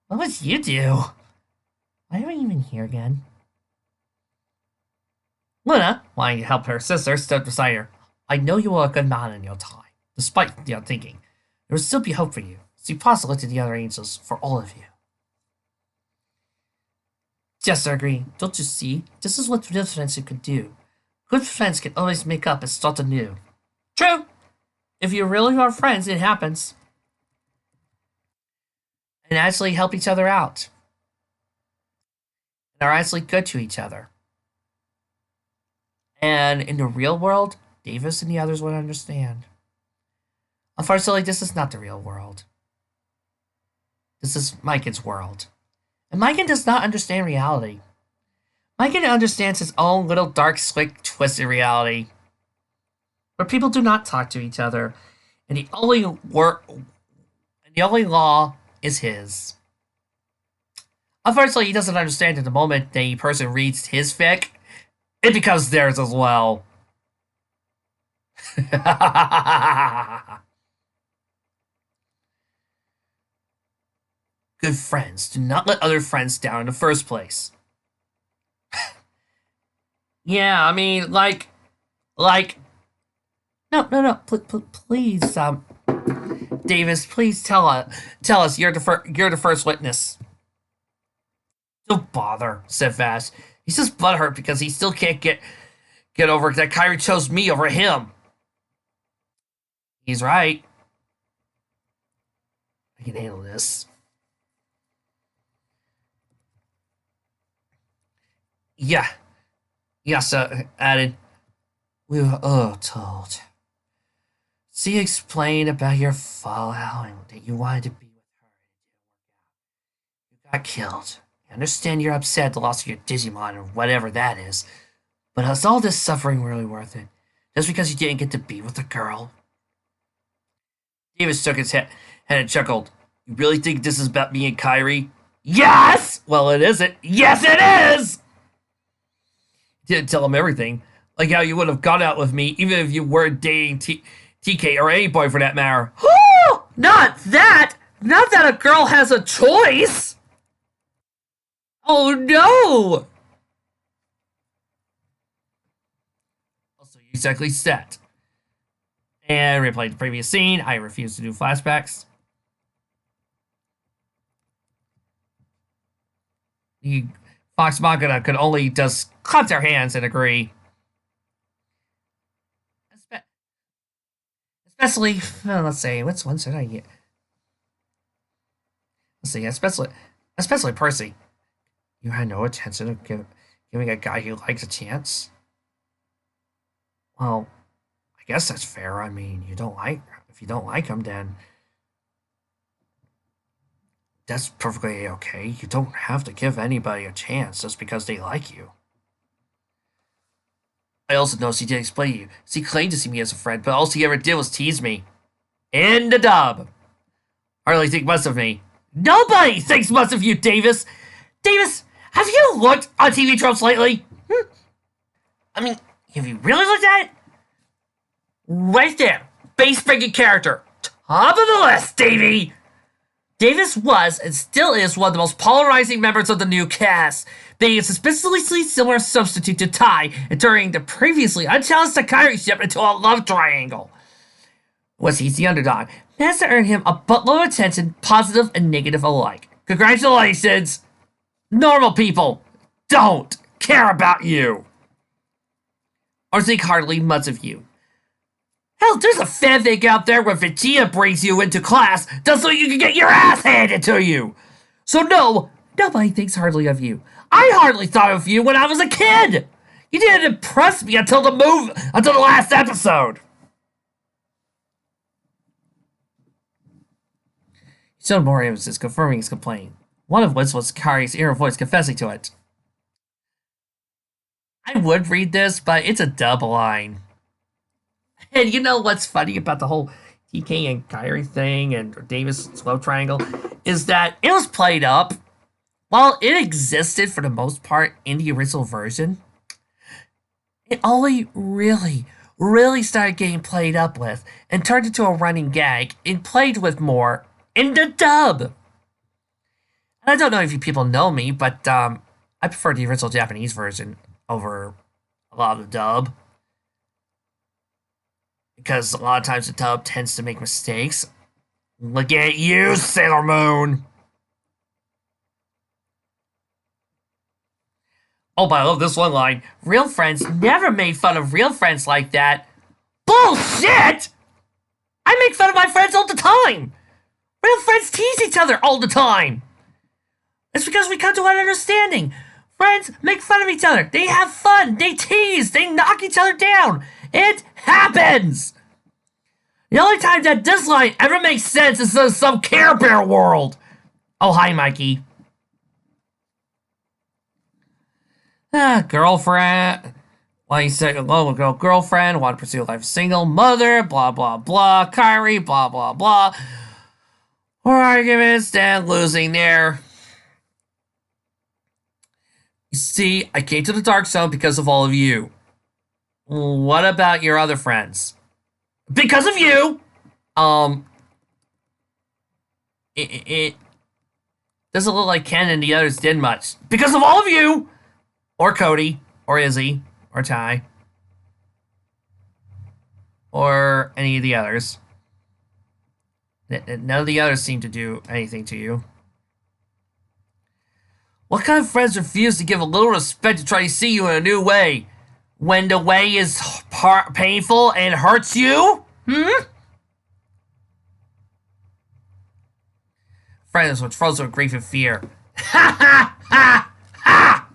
B: What would you do? Why are we even here again? Luna, wanting to help her sister, stood beside her. I know you were a good man in your time.
A: Despite the unthinking, there would still be hope for you. See, Pasta looked at the other angels for all of you. Yes, I agree. Don't you see? This is what real friendship can do. Good friends can always make up and start anew. True. If you really are friends, it happens. And actually help each other out. And are actually good to each other. And in the real world, Davis and the others would understand. Unfortunately, this is not the real world. This is Miken's world. And Miken does not understand reality. Miken understands his own little dark, slick, twisted reality. Where people do not talk to each other. And the only law is his. Unfortunately, he doesn't understand at the moment the person reads his fic, it becomes theirs as well. Good friends do not let other friends down in the first place. Yeah, I mean, like, no, please, Davis, please tell us you're the first witness. Don't bother, said Vash. He's just butthurt because he still can't get over that Kairi chose me over him. He's right. I can handle this. Yeah. Yasa added, we were all told. She explained about your fallout and that you wanted to be with her. You got killed. I understand you're upset at the loss of your Digimon or whatever that is, but is all this suffering really worth it? Just because you didn't get to be with the girl? Davis shook his head and chuckled. You really think this is about me and Kairi? Yes! Well, it isn't. Yes, it is! Didn't tell him everything. Like how you would have gone out with me even if you weren't dating TK or any boy for that matter. Not that! Not that a girl has a choice! Oh no! Also, you exactly set. And replay the previous scene. I refuse to do flashbacks. Fox Machina could only just clap their hands and agree. Especially, let's see, which one should I get? Let's see, especially Percy. You had no intention of giving a guy you liked a chance? Well, I guess that's fair. I mean, if you don't like him, then that's perfectly okay. You don't have to give anybody a chance just because they like you. I also know she did explain to you. She claimed to see me as a friend, but all she ever did was tease me. In the dub. Hardly think much of me. Nobody thinks much of you, Davis! Davis, have you looked on TV tropes lately? I mean, have you really looked at it? Right there. Base-breaking character. Top of the list, Davey! Davis was, and still is, one of the most polarizing members of the new cast, being a suspiciously similar substitute to Tai and turning the previously unchallenged Kairi ship into a love triangle. Was he's the underdog, managed to earn him a buttload of attention, positive and negative alike. Congratulations! Normal people don't care about you! Or think hardly much of you. Hell, there's a fanfic out there where Vegeta brings you into class just so you can get your ass handed to you. So no, nobody thinks hardly of you. I hardly thought of you when I was a kid. You didn't impress me until the last episode. He showed more emphasis confirming his complaint, one of which was Kairi's inner voice confessing to it. I would read this, but it's a double line. And you know what's funny about the whole TK and Kairi thing and Davis love triangle is that it was played up. While it existed for the most part in the original version, it only really started getting played up with and turned into a running gag and played with more in the dub. And I don't know if you people know me, but I prefer the original Japanese version over a lot of the dub.
B: because a lot of times the dub tends to make mistakes. Look at you, Sailor Moon! Oh, but I love this one line. Real friends never made fun of real friends like that. Bullshit! I make fun of my friends all the time! Real friends tease each other all the time! It's because we come to an understanding. Friends make fun of each other. They have fun. They tease. They knock each other down. It happens! The only time that this line ever makes sense is in some Care Bear world. Oh, hi, Mikey. Girlfriend. Why you say hello, girlfriend? Want to pursue life single? Mother, blah, blah, blah. Kyrie, blah, blah, blah. Or arguments, then losing there. You see, I came to the Dark Zone because of all of you. What about your other friends? Because of you! It doesn't look like Ken and the others did much. Because of all of you! Or Cody, or Izzy, or Ty. Or any of the others. None of the others seem to do anything to you. What kind of friends refuse to give a little respect to try to see you in a new way? When the way is painful and hurts you? Friends which frozen with grief and fear. Ha ha ha ha!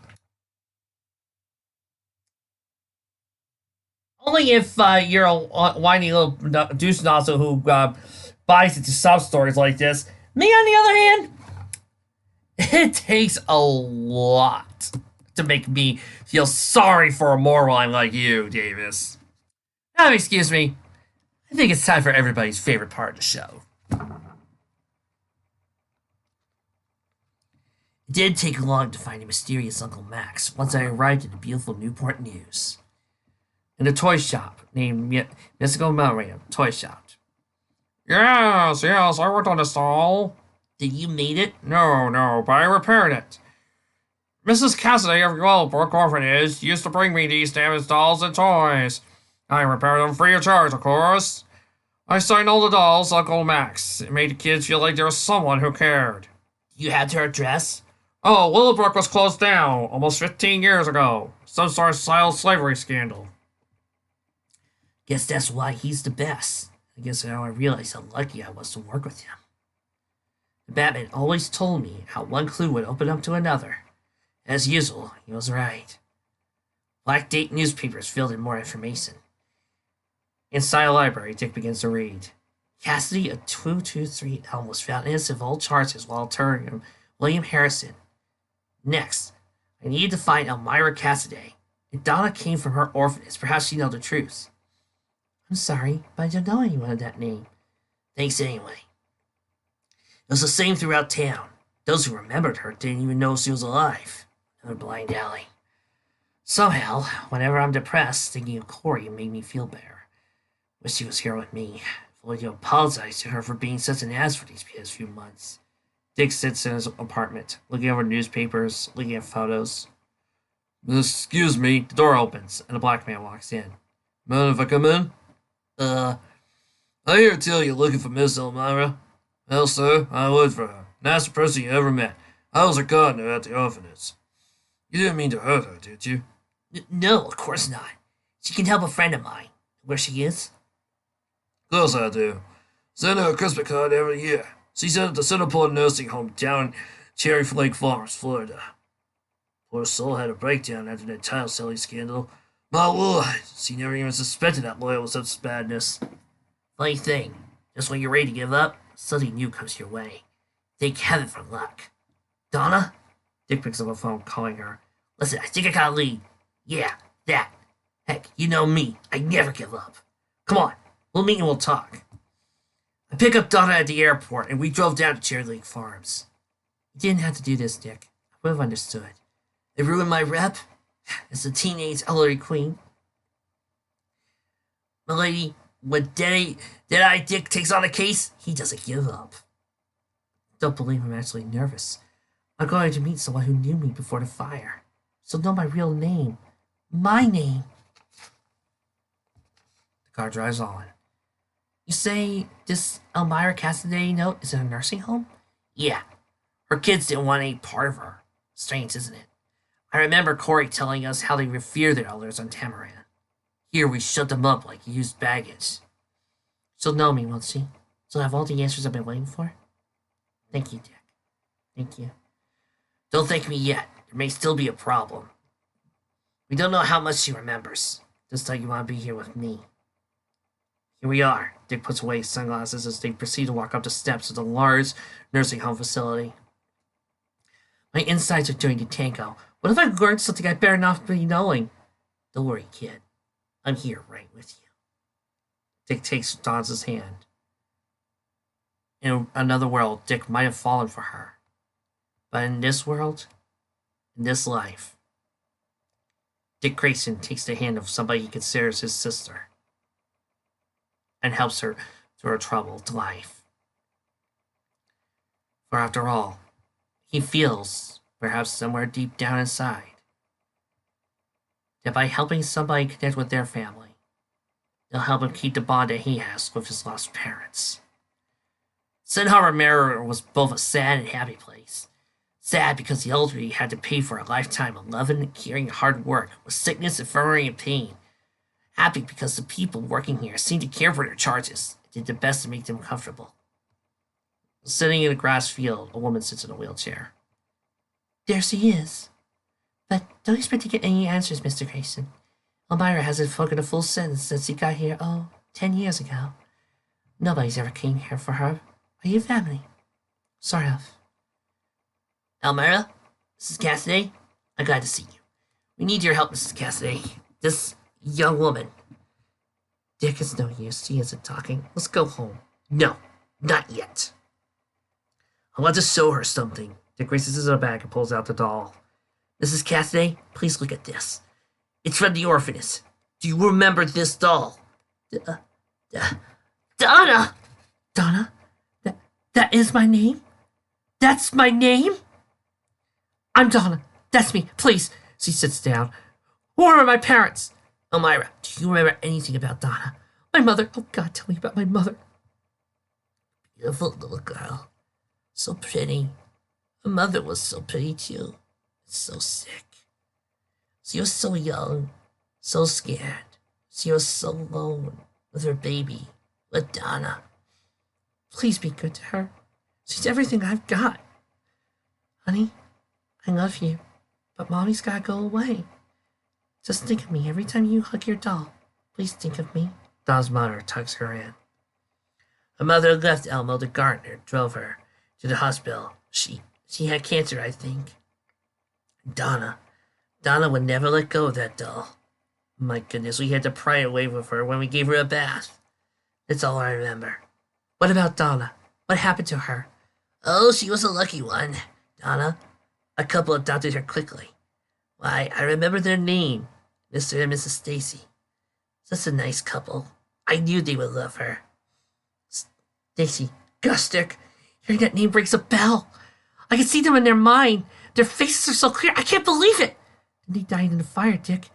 B: Only if you're a whiny little douche nozzle who buys into sub stories like this. Me, on the other hand, it takes a lot to make me feel sorry for a moron like you, Davis. Now, excuse me. I think it's time for everybody's favorite part of the show. It didn't take long to find a mysterious Uncle Max once I arrived at the beautiful Newport News. In a toy shop named Mystical Melrham Toy Shop. Yes, I worked on the stall. Did you made it? No, but I repaired it. Mrs. Cassidy of Willowbrook Orphanage used to bring me these damaged dolls and toys. I repaired them free of charge, of course. I signed all the dolls, Uncle Max. It made the kids feel like there was someone who cared. You had her address? Oh, Willowbrook was closed down almost 15 years ago. Some sort of child slavery scandal. Guess that's why he's the best. I guess now I realize how lucky I was to work with him. The Batman always told me how one clue would open up to another. As usual, he was right. Black date newspapers filled in more information. Inside a library, Dick begins to read. Cassidy of 223 Elm was found innocent of all charges while interrogating William Harrison. Next, I needed to find Elmira Cassidy. If Donna came from her orphanage, perhaps she'd know the truth. I'm sorry, but I don't know anyone of that name. Thanks anyway. It was the same throughout town. Those who remembered her didn't even know she was alive. Another blind alley. Somehow, whenever I'm depressed, thinking of Corey made me feel better. Wish she was here with me. If only to apologize to her for being such an ass for these past few months. Dick sits in his apartment, looking over newspapers, looking at photos. Excuse me, the door opens, and a black man walks in. Mind if I come in? I hear tell you're looking for Miss Elmira. Well, sir, I would for her. Nicest person you ever met. I was her gardener at the orphanage. You didn't mean to hurt her, did you? No, of course not. She can help a friend of mine. Where she is? Of course I do. Send her a Christmas card every year. She's at the Centerport Nursing Home down Cherry Lake Farms, Florida. Poor soul had a breakdown after that tile selling scandal. My lord, she never even suspected that Loyal was such badness. Funny thing, just when you're ready to give up, something new comes your way. Thank heaven for luck. Donna? Dick picks up a phone, calling her. Listen, I think I got a lead. Yeah, that. Heck, you know me. I never give up. Come on, we'll meet and we'll talk. I pick up Donna at the airport, and we drove down to Cherry Lake Farms. You didn't have to do this, Dick. I would have understood. It ruined my rep as a teenage Ellery Queen. Milady, when Deadeye Dick takes on a case, he doesn't give up. Don't believe I'm actually nervous. I'm going to meet someone who knew me before the fire. So know my real name. My name. The car drives on.
A: You say this Elmira Cassidy note is in a nursing home? Yeah. Her kids didn't want any part of her. Strange, isn't it? I remember Corey telling us how they revere their elders on Tamaran. Here we shut them up like used baggage. She'll know me, won't she? She'll have all the answers I've been waiting for? Thank you, Dick. Thank you. Don't thank me yet. There may still be a problem. We don't know how much she remembers. Just like you want to be here with me. Here we are. Dick puts away his sunglasses as they proceed to walk up the steps of the large nursing home facility. My insides are doing a tango. What if I learned something I better not be knowing? Don't worry, kid. I'm here right with you. Dick takes Don's hand. In another world, Dick might have fallen for her. But in this world, in this life, Dick Grayson takes the hand of somebody he considers his sister and helps her through her troubled life. For after all, he feels, perhaps somewhere deep down inside, that by helping somebody connect with their family, they'll help him keep the bond that he has with his lost parents. Sin Harbor Mirror was both a sad and happy place. Sad because the elderly had to pay for a lifetime of loving, caring, hard work with sickness, infirmity, and pain. Happy because the people working here seemed to care for their charges and did their best to make them comfortable. Sitting in a grass field, a woman sits in a wheelchair. There she is. But don't expect to get any answers, Mr. Grayson. Elmira hasn't spoken a full sentence since he got here, 10 years ago. Nobody's ever came here for her. Are you family? Sort of. Elmira? Mrs. Cassidy? I'm glad to see you. We need your help, Mrs. Cassidy. This young woman. Dick is no use. She isn't talking. Let's go home. No, not yet. I want to show her something. Dick races in a bag and pulls out the doll. Mrs. Cassidy, please look at this. It's from the orphanage. Do you remember this doll? Donna! Donna? That is my name? That's my name? I'm Donna. That's me. Please. She sits down. Who are my parents? Elmira, do you remember anything about Donna? My mother. Oh, God, tell me about my mother. Beautiful little girl. So pretty. Her mother was so pretty, too. So sick. She was so young. So scared. She was so alone with her baby. With Donna. Please be good to her. She's everything I've got. Honey, I love you, but Mommy's gotta go away. Just think of me every time you hug your doll. Please think of me. Donna's mother tugs her in. Her mother left Elmo the gardener, drove her to the hospital. She had cancer, I think. Donna would never let go of that doll. My goodness, we had to pry away with her when we gave her a bath. That's all I remember. What about Donna? What happened to her? Oh, she was a lucky one. Donna, a couple adopted her quickly. Why, I remember their name, Mr. and Mrs. Stacy. Such a nice couple. I knew they would love her. Stacy, gosh, Dick, hearing that name breaks a bell. I can see them in their mind. Their faces are so clear. I can't believe it. And they died in the fire, Dick.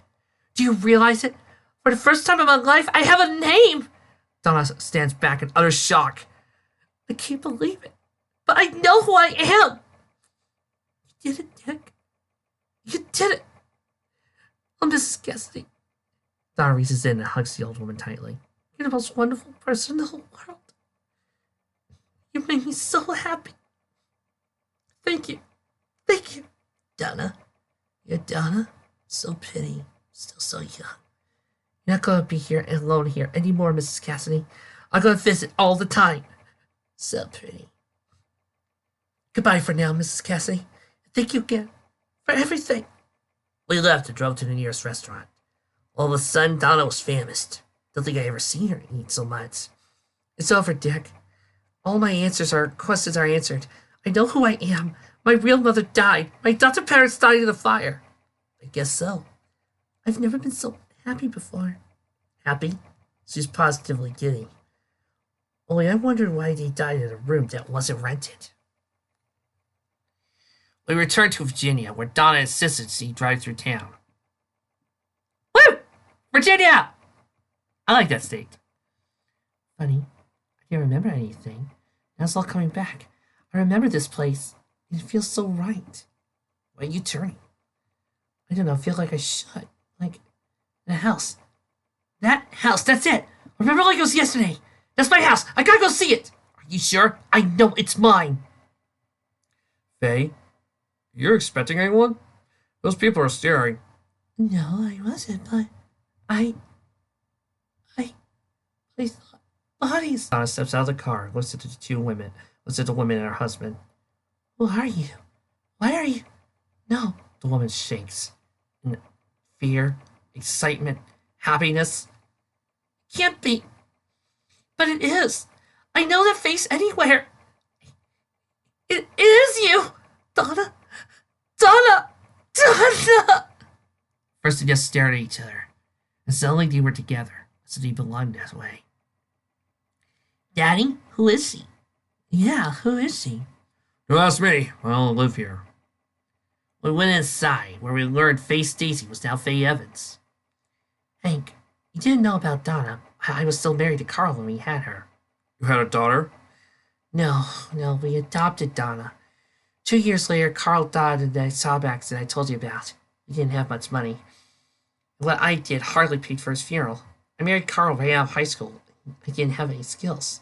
A: Do you realize it? For the first time in my life, I have a name. Donna stands back in utter shock. I can't believe it. But I know who I am. You did it, Dick. You did it. Oh, Mrs. Cassidy. Donna reaches in and hugs the old woman tightly. You're the most wonderful person in the whole world. You made me so happy. Thank you. Thank you. Donna. You're Donna. So pretty. Still so young. You're not going to be here alone here anymore, Mrs. Cassidy. I'm going to visit all the time. So pretty. Goodbye for now, Mrs. Cassidy. Thank you again for everything. We left and drove to the nearest restaurant. All of a sudden, Donna was famished. Don't think I ever seen her eat so much. It's over, Dick. All my questions are answered. I know who I am. My real mother died. My adopted parents died in the fire. I guess so. I've never been so happy before. Happy? She's positively giddy. Only I wondered why they died in a room that wasn't rented. We returned to Virginia, where Donna insisted she drive through town. Woo! Virginia! I like that state. Funny, can't remember anything. Now it's all coming back. I remember this place. It feels so right. Why are you turning? I don't know, I feel like I should. Like, the house. That house, that's it. Remember like it was yesterday. That's my house. I gotta go see it. Are you sure? I know it's mine.
B: Faye, you're expecting anyone? Those people are staring.
A: No, I wasn't, but I thought bodies. Donna steps out of the car, looks at the two women, looks at the woman and her husband. Who are you? Why are you? No. The woman shakes. In fear, excitement, happiness. Can't be. But it is. I know that face anywhere. It is you! Donna! Donna! Donna! First they just stared at each other, and suddenly they were together, so they belonged that way. Daddy, who is she? Yeah, who is she?
B: Don't ask me. I don't live here.
A: We went inside, where we learned Faye Stacy was now Faye Evans. Hank, you didn't know about Donna. I was still married to Carl when we had her.
B: You had a daughter?
A: No, we adopted Donna. 2 years later, Carl died in that sob accident I told you about. We didn't have much money. What I did hardly paid for his funeral. I married Carl right out of high school. I didn't have any skills.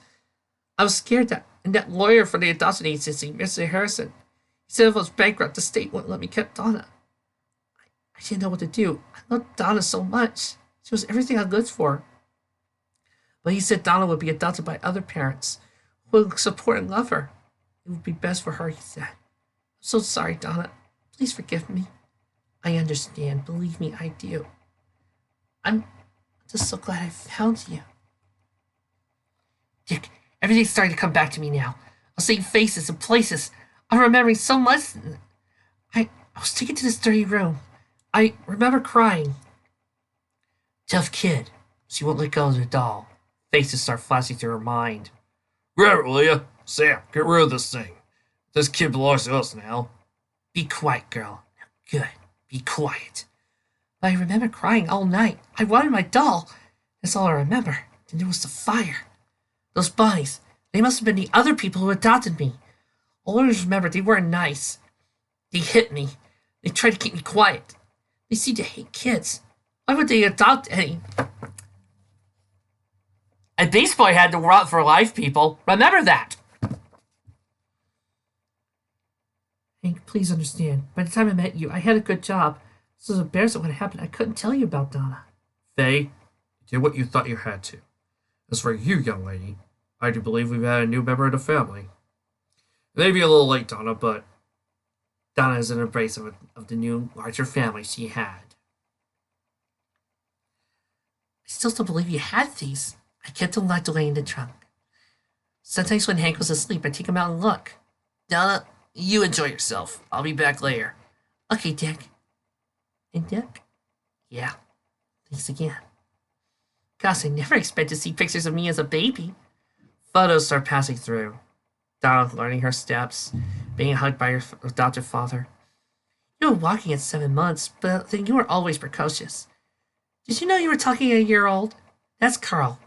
A: I was scared that lawyer for the adoption agency, Mr. Harrison, he said if I was bankrupt, the state wouldn't let me keep Donna. I didn't know what to do. I loved Donna so much. She was everything I lived for. But he said Donna would be adopted by other parents who would support and love her. It would be best for her, he said. I'm so sorry, Donna. Please forgive me. I understand. Believe me, I do. I'm just so glad I found you. Dick, everything's starting to come back to me now. I'm seeing faces and places. I'm remembering so much. I was taken to this dirty room. I remember crying. Tough kid. She won't let go of the doll. Faces start flashing through her mind.
B: Grab it, will ya? Sam, get rid of this thing. This kid belongs to us now.
A: Be quiet, girl. Good. Be quiet. But I remember crying all night. I wanted my doll. That's all I remember. Then there was the fire. Those bodies. They must have been the other people who adopted me. I always remember they weren't nice. They hit me. They tried to keep me quiet. They seem to hate kids. Why would they adopt any? A Beast Boy had to run for life, people. Remember that. Hank, please understand. By the time I met you, I had a good job. So I was embarrassed at what happened. I couldn't tell you about Donna.
B: Faye, you did what you thought you had to. As for you, young lady, I do believe we've had a new member of the family. It may be a little late, Donna, but Donna is an embrace of the new, larger family she had.
A: I still don't believe you had these. I kept them locked away in the trunk. Sometimes when Hank was asleep, I take him out and look. Donna, you enjoy yourself. I'll be back later. Okay, Dick. And Dick? Yeah. Thanks again. Gosh, I never expected to see pictures of me as a baby. Photos start passing through. Donna learning her steps, being hugged by her adopted father. You were walking at 7 months, but then you were always precocious. Did you know you were talking at a year old? That's Carl.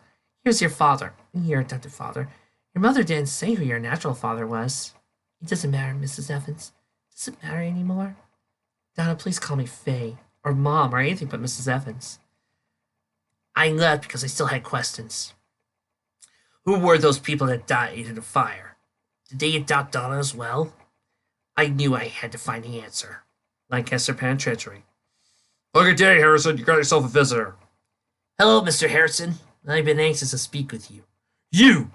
A: Here's your father, your adopted father. Your mother didn't say who your natural father was. It doesn't matter, Mrs. Evans. Does it matter anymore? Donna, please call me Faye, or Mom, or anything but Mrs. Evans. I left because I still had questions. Who were those people that died in the fire? Did they adopt Donna as well? I knew I had to find the answer. Lancaster Penitentiary.
B: Good day, Harrison. You got yourself a visitor.
A: Hello, Mr. Harrison. I've been anxious to speak with you.
B: You!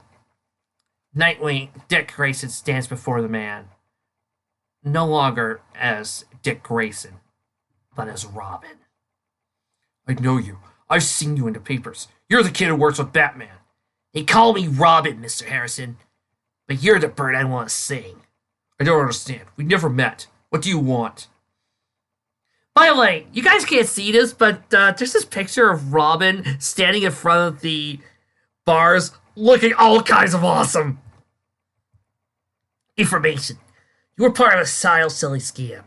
A: Nightwing Dick Grayson stands before the man. No longer as Dick Grayson, but as Robin.
B: I know you. I've seen you in the papers. You're the kid who works with Batman.
A: They call me Robin, Mr. Harrison. But you're the bird I want to sing.
B: I don't understand. We never met. What do you want?
A: By the way, you guys can't see this, but there's this picture of Robin standing in front of the bars looking all kinds of awesome. Information. You were part of a silly scam.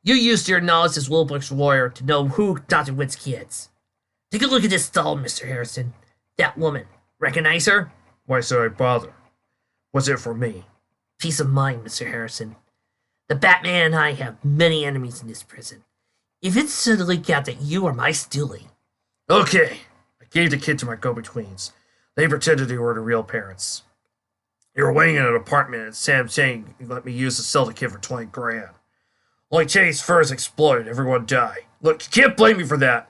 A: You used your knowledge as Wilbrook's lawyer to know who Dr. Witt's kids. Take a look at this doll, Mr. Harrison. That woman. Recognize her?
B: Why should I bother? What's it for me?
A: Peace of mind, Mr. Harrison. The Batman and I have many enemies in this prison. If it's to leak out that you are my Stewie.
B: Okay. I gave the kid to my go-betweens. They pretended they were the real parents. They were waiting in an apartment and Sam saying he let me use to sell the kid for 20 grand. Only Teddy's furs exploded, everyone died. Look, you can't blame me for that.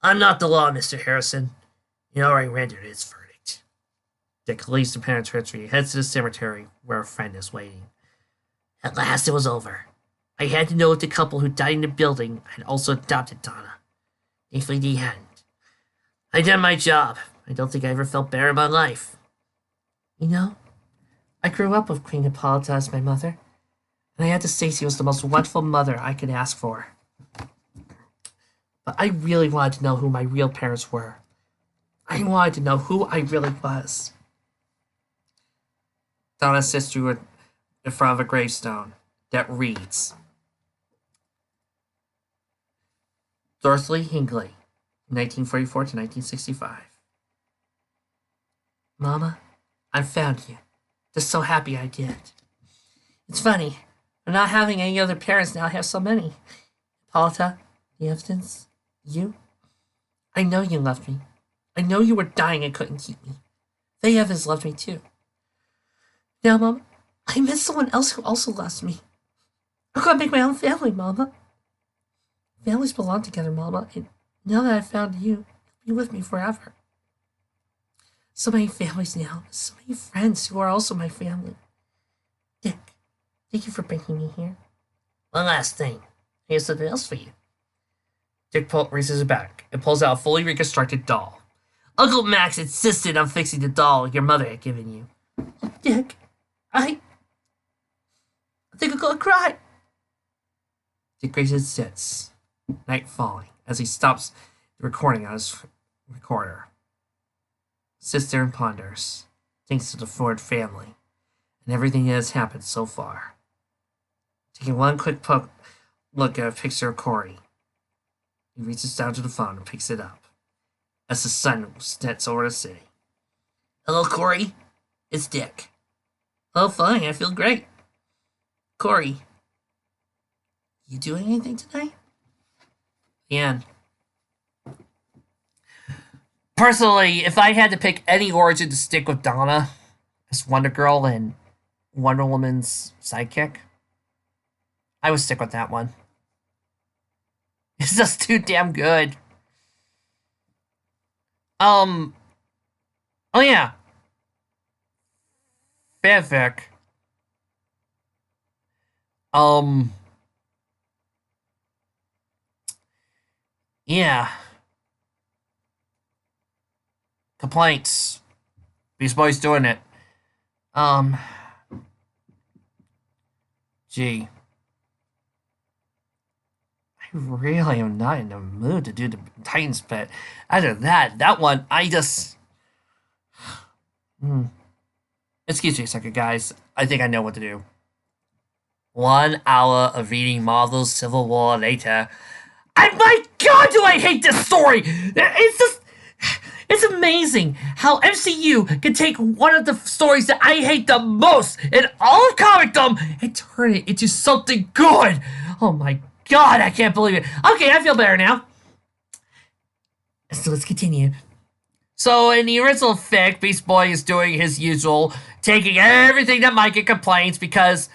A: I'm not the law, Mr. Harrison. You already rendered its verdict. Dick leaves the penitentiary and heads to the cemetery where a friend is waiting. At last it was over. I had to know if the couple who died in the building had also adopted Donna. Thankfully they hadn't. I done my job. I don't think I ever felt better in my life. You know, I grew up with Queen Hippolyta as my mother, and I had to say she was the most wonderful mother I could ask for. But I really wanted to know who my real parents were. I wanted to know who I really was. Donna sits through in front of a gravestone that reads, Dorothy Hinckley, 1944 to 1965. Mama, I found you. Just so happy I did. It's funny. I'm not having any other parents now. I have so many. Hippolyta, the evidence, you. I know you loved me. I know you were dying and couldn't keep me. They Evans loved me too. Now, Mama, I met someone else who also loves me. I'm gonna make my own family, Mama. Families belong together, Mama, and now that I've found you, you'll be with me forever. So many families now, so many friends who are also my family. Dick, thank you for bringing me here. One last thing. I have something else for you. Dick raises his back and pulls out a fully reconstructed doll. Uncle Max insisted on fixing the doll your mother had given you. Dick, I think I'm gonna cry. Dick raises sits, night falling, as he stops the recording on his recorder. Sits there and ponders, thinks of the Ford family, and everything that has happened so far. Taking one quick look at a picture of Corey, he reaches down to the phone and picks it up as the sun sets over the city. Hello, Corey. It's Dick. Oh, fine. I feel great. Corey, you doing anything tonight? The end. Personally, if I had to pick any origin to stick with Donna as Wonder Girl and Wonder Woman's sidekick, I would stick with that one. It's just too damn good. Oh yeah. Fanfic. Yeah. Complaints. Beast Boy's doing it. Gee. I really am not in the mood to do the Titans bit. Other than that one, I just... Excuse me a second, guys. I think I know what to do. 1 hour of reading Marvel's Civil War later. And my God, do I hate this story! It's just... It's amazing how MCU can take one of the stories that I hate the most in all of comicdom and turn it into something good. Oh my God, I can't believe it. Okay, I feel better now. So let's continue. So in the original fic, Beast Boy is doing his usual, taking everything that Micah complains because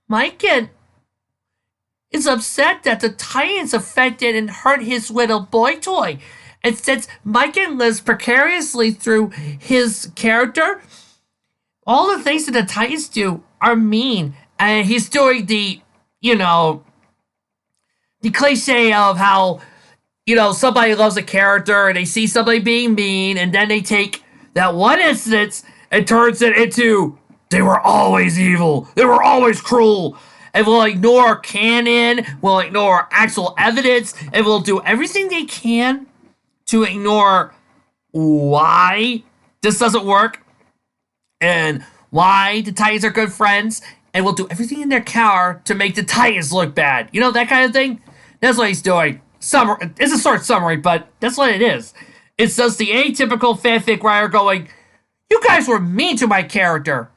A: Micah is upset that the Titans affected and hurt his little boy toy. And since Micah lives precariously through his character, all the things that the Titans do are mean. And he's doing the cliche of how, somebody loves a character and they see somebody being mean and then they take that one incident and turns it into, they were always evil, they were always cruel, and will ignore canon, will ignore actual evidence, and will do everything they can to ignore why this doesn't work and why the Titans are good friends, and will do everything in their power to make the Titans look bad. You know, that kind of thing? That's what he's doing. It's a short summary, but that's what it is. It's just the atypical fanfic writer going, You guys were mean to my character.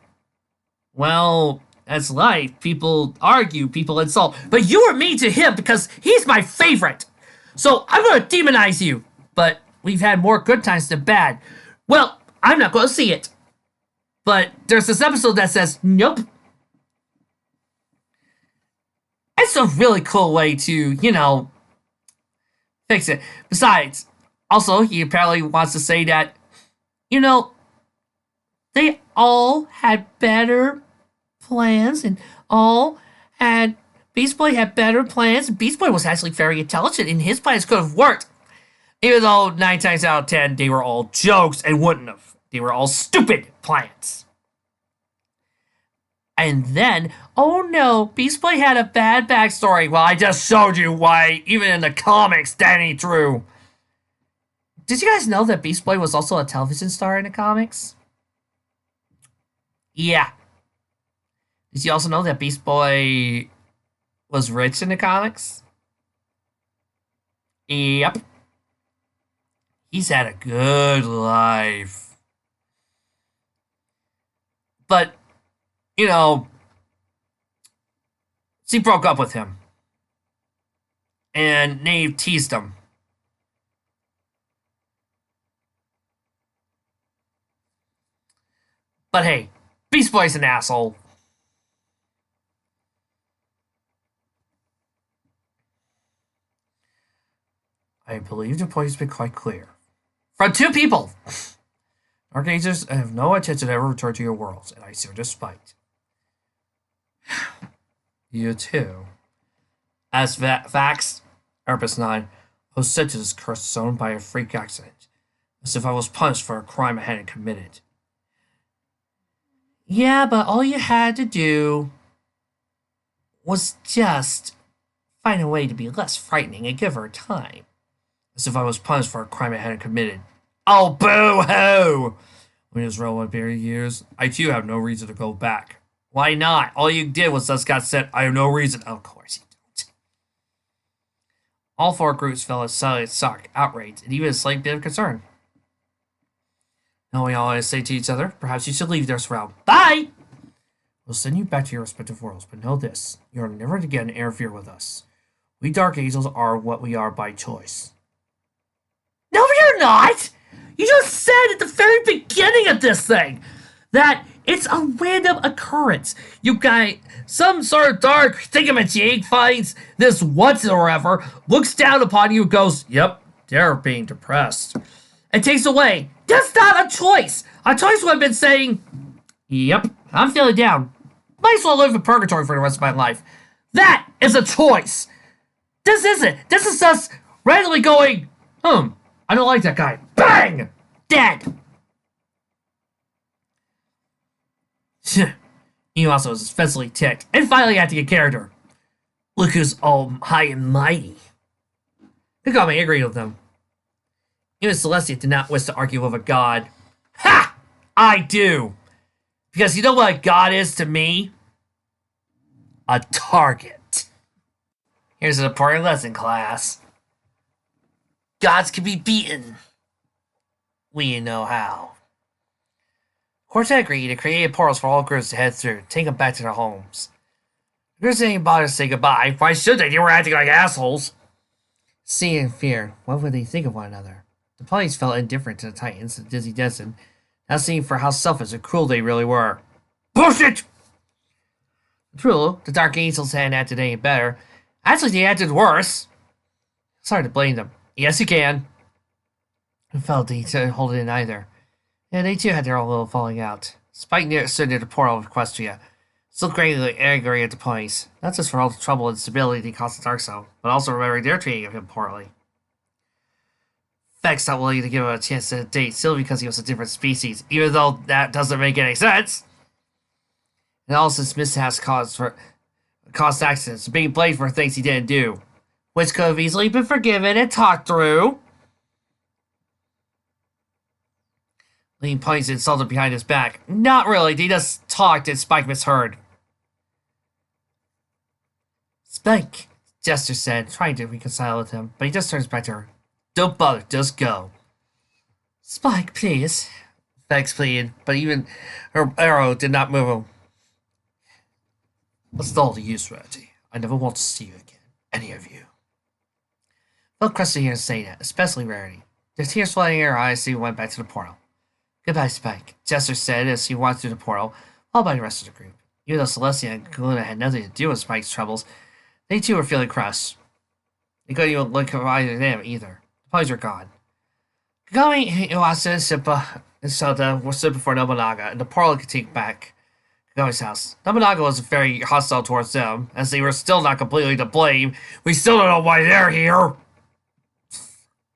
A: Well, that's life. People argue, people insult. But you were mean to him because he's my favorite. So I'm going to demonize you. But we've had more good times than bad. Well, I'm not going to see it. But there's this episode that says, nope. It's a really cool way to, fix it. Besides, also, he apparently wants to say that, they all had better plans and all had... Beast Boy had better plans. Beast Boy was actually very intelligent and his plans could have worked. Even though 9 times out of 10, they were all jokes and wouldn't have. They were all stupid plans. And then, oh no, Beast Boy had a bad backstory. Well, I just showed you why, even in the comics, that ain't true. Did you guys know that Beast Boy was also a television star in the comics? Yeah. Did you also know that Beast Boy was rich in the comics? Yep. He's had a good life. But, she broke up with him. And Nave teased him. But hey, Beast Boy's an asshole. I believe the point has been quite clear. From 2 people! Dark Angels have no intention to ever return to your worlds, and I see your despite. You too. As Vax, Erebus 9, I was sent to this cursed zone by a freak accident, as if I was punished for a crime I hadn't committed. Yeah, but all you had to do was just find a way to be less frightening and give her time. As if I was punished for a crime I hadn't committed. Oh, boo-hoo! When it was relevant period years, I too have no reason to go back. Why not? All you did was just got sent. I have no reason. Of course you don't. All 4 groups fell as silent shock, outrage, and even a slight bit of concern. Now we all say to each other, perhaps you should leave this realm. Bye! We'll send you back to your respective worlds, but know this. You are never again to interfere with us. We Dark Angels are what we are by choice. No, you're not! You just said at the very beginning of this thing that it's a random occurrence. You got some sort of dark thingamajig finds this once or ever, looks down upon you and goes, yep, they're being depressed, and takes away. That's not a choice. A choice would have been saying, yep, I'm feeling down. Might as well live in purgatory for the rest of my life. That is a choice. This isn't. This is us randomly going, I don't like that guy. Bang! Dead! He also is especially ticked, and finally acting a character. Look who's all high and mighty. He got me angry with them. Even Celestia did not wish to argue with a god. Ha! I do! Because you know what a god is to me? A target. Here's an important lesson, class. Gods can be beaten. We know how. Quartet agreed to create portals for all groups to head through, take them back to their homes. The groups didn't bother to say goodbye. Why should they? They were acting like assholes. Seeing and fear, what would they think of one another? The ponies felt indifferent to the Titans and Dizzy Denson, now seeing for how selfish and cruel they really were. Bullshit! True, the Dark Angels hadn't acted any better. Actually, they acted worse. It's hard to blame them. Yes, you can. I felt they couldn't hold it in either. And they too had their own little falling out. Spike stood near the portal of Equestria, still greatly angry at the ponies, not just for all the trouble and instability they caused the Darkstone, but also remembering their treating of him poorly. Vex not willing to give him a chance to date simply because he was a different species, even though that doesn't make any sense. And all since mishaps caused accidents, being blamed for things he didn't do, which could have easily been forgiven and talked through. Lean points insulted behind his back. Not really, they just talked and Spike misheard. Spike, Jester said, trying to reconcile with him, but he just turns back to her. Don't bother, just go. Spike, please. Vex pleaded, but even her arrow did not move him. What's all the use, Rarity? I never want to see you again. Any of you. Felt crusty here to say that, especially Rarity. The tears flooding in her eyes, she went back to the portal. Goodbye, Spike, Jester said as he walked through the portal, followed by the rest of the group. Even though Celestia and Galuna had nothing to do with Spike's troubles, they too were feeling crushed. They couldn't even look at either of them either. The ponies were gone. Kagami, Iwasa, and Shippa and Shota were stood before Nobunaga, and the portal could take back Kagami's house. Nobunaga was very hostile towards them, as they were still not completely to blame. We still don't know why they're here.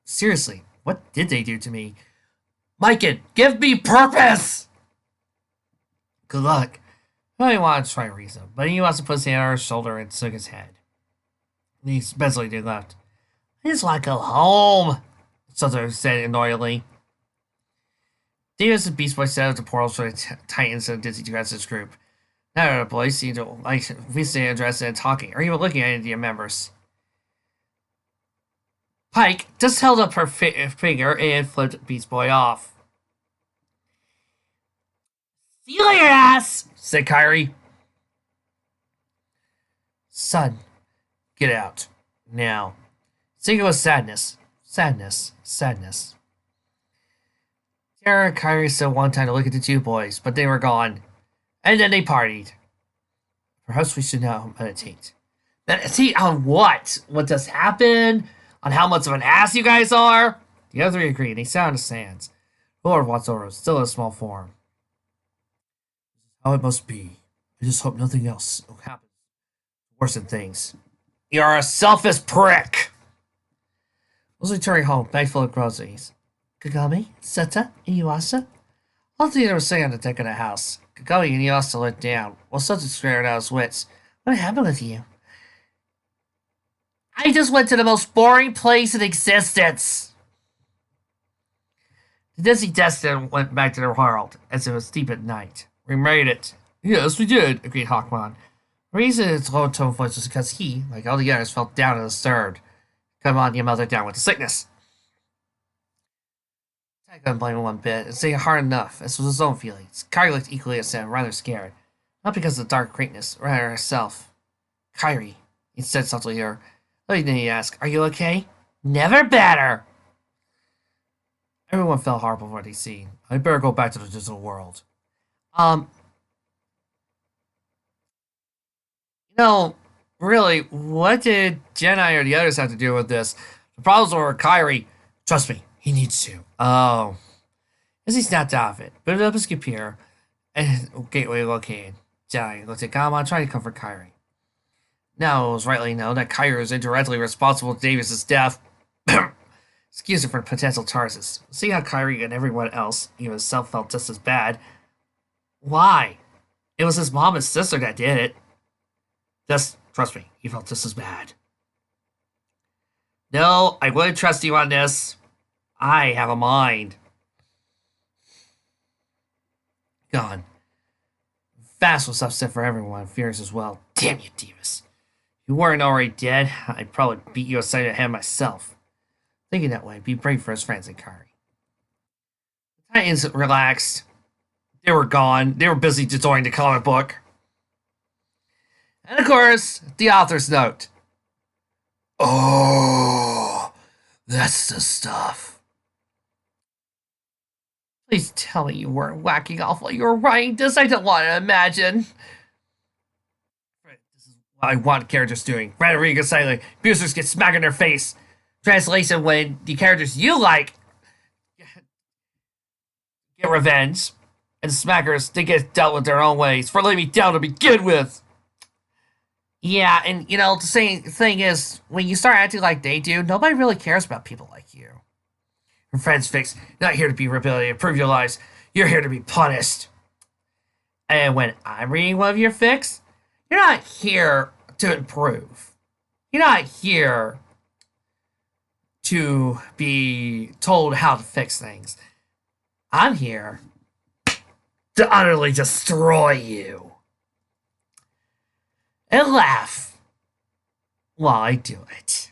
A: Seriously, what did they do to me? Myken, give me purpose! Good luck. I wanted to try to reason, but he wants to put his hand on her shoulder and shook his head. And he eventually did left. I just want to go home, Sotto said annoyingly. Davis and Beast Boy set out the portals for the Titans and Dizzy Dress's group. Now the boys seemed to like visiting and dressing and talking, or even looking at any of the members. Pike just held up her finger and flipped Beast Boy off. See you later, ass, said Kyrie. Son, get out. Now. Sing it with sadness. Sadness. Sadness. Tara and Kyrie still one time to look at the two boys, but they were gone. And then they partied. Perhaps we should now meditate. Meditate on what? What just happened? On how much of an ass you guys are? The other three agreed, and they sat on the sands. Lord Watsoro was still in a small form. How it must be. I just hope nothing else will happen. Worse than things. You're a selfish prick! I was returning home, bag full of groceries. Kagami, Seta, and Yuasa? All three of them were sitting on the deck of the house. Kagami and Yuasa looked down, while Seta scared out his wits. What happened with you? I just went to the most boring place in existence! The Dizzy Destin went back to their world, as it was deep at night. We made it. Yes, we did, agreed Hawkman. The reason its low tone voice was because he, like all the others, felt down and disturbed. Come on, your mother down with the sickness. I couldn't blame him one bit. It's saying hard enough. This was his own feelings. Kyrie looked equally upset and rather scared. Not because of the dark greatness, rather herself. Kyrie, he said softly to her. Then he asked, are you okay? Never better! Everyone felt horrible for what they seen. I'd better go back to the digital world. Really, what did Jedi or the others have to do with this? The problems were Kyrie. Trust me, he needs to. Oh. As he snapped out of it, booted up his computer, and gateway located. Jedi looked at Gamma, trying to comfort Kyrie. Now it was rightly known that Kyrie was indirectly responsible for Davis's death. Excuse him for potential charges. See how Kyrie and everyone else, even himself, felt just as bad. Why? It was his mom and sister that did it. Just trust me, he felt just as bad. No, I wouldn't trust you on this. I have a mind. Gone. Fast was upset for everyone, Fierce as well. Damn you, Davis. If you weren't already dead, I'd probably beat you aside of him myself. Thinking that way, be brave for his friends and Kyrie. The Titans relaxed. They were gone. They were busy enjoying the comic book. And of course, the author's note. Oh, that's the stuff. Please tell me you weren't whacking off while you were writing this. I don't want to imagine. This is what I want characters doing. Rodrigo silently. Abusers get smacked in their face. Translation: when the characters you like get revenge, and smackers, they get dealt with their own ways for letting me down to begin with. Yeah, and the same thing is, when you start acting like they do, nobody really cares about people like you. Your friends fix, not here to be rehabilitated, improve your lives. You're here to be punished. And when I'm reading one of your fics, you're not here to improve. You're not here to be told how to fix things. I'm here to utterly destroy you. And laugh while I do it.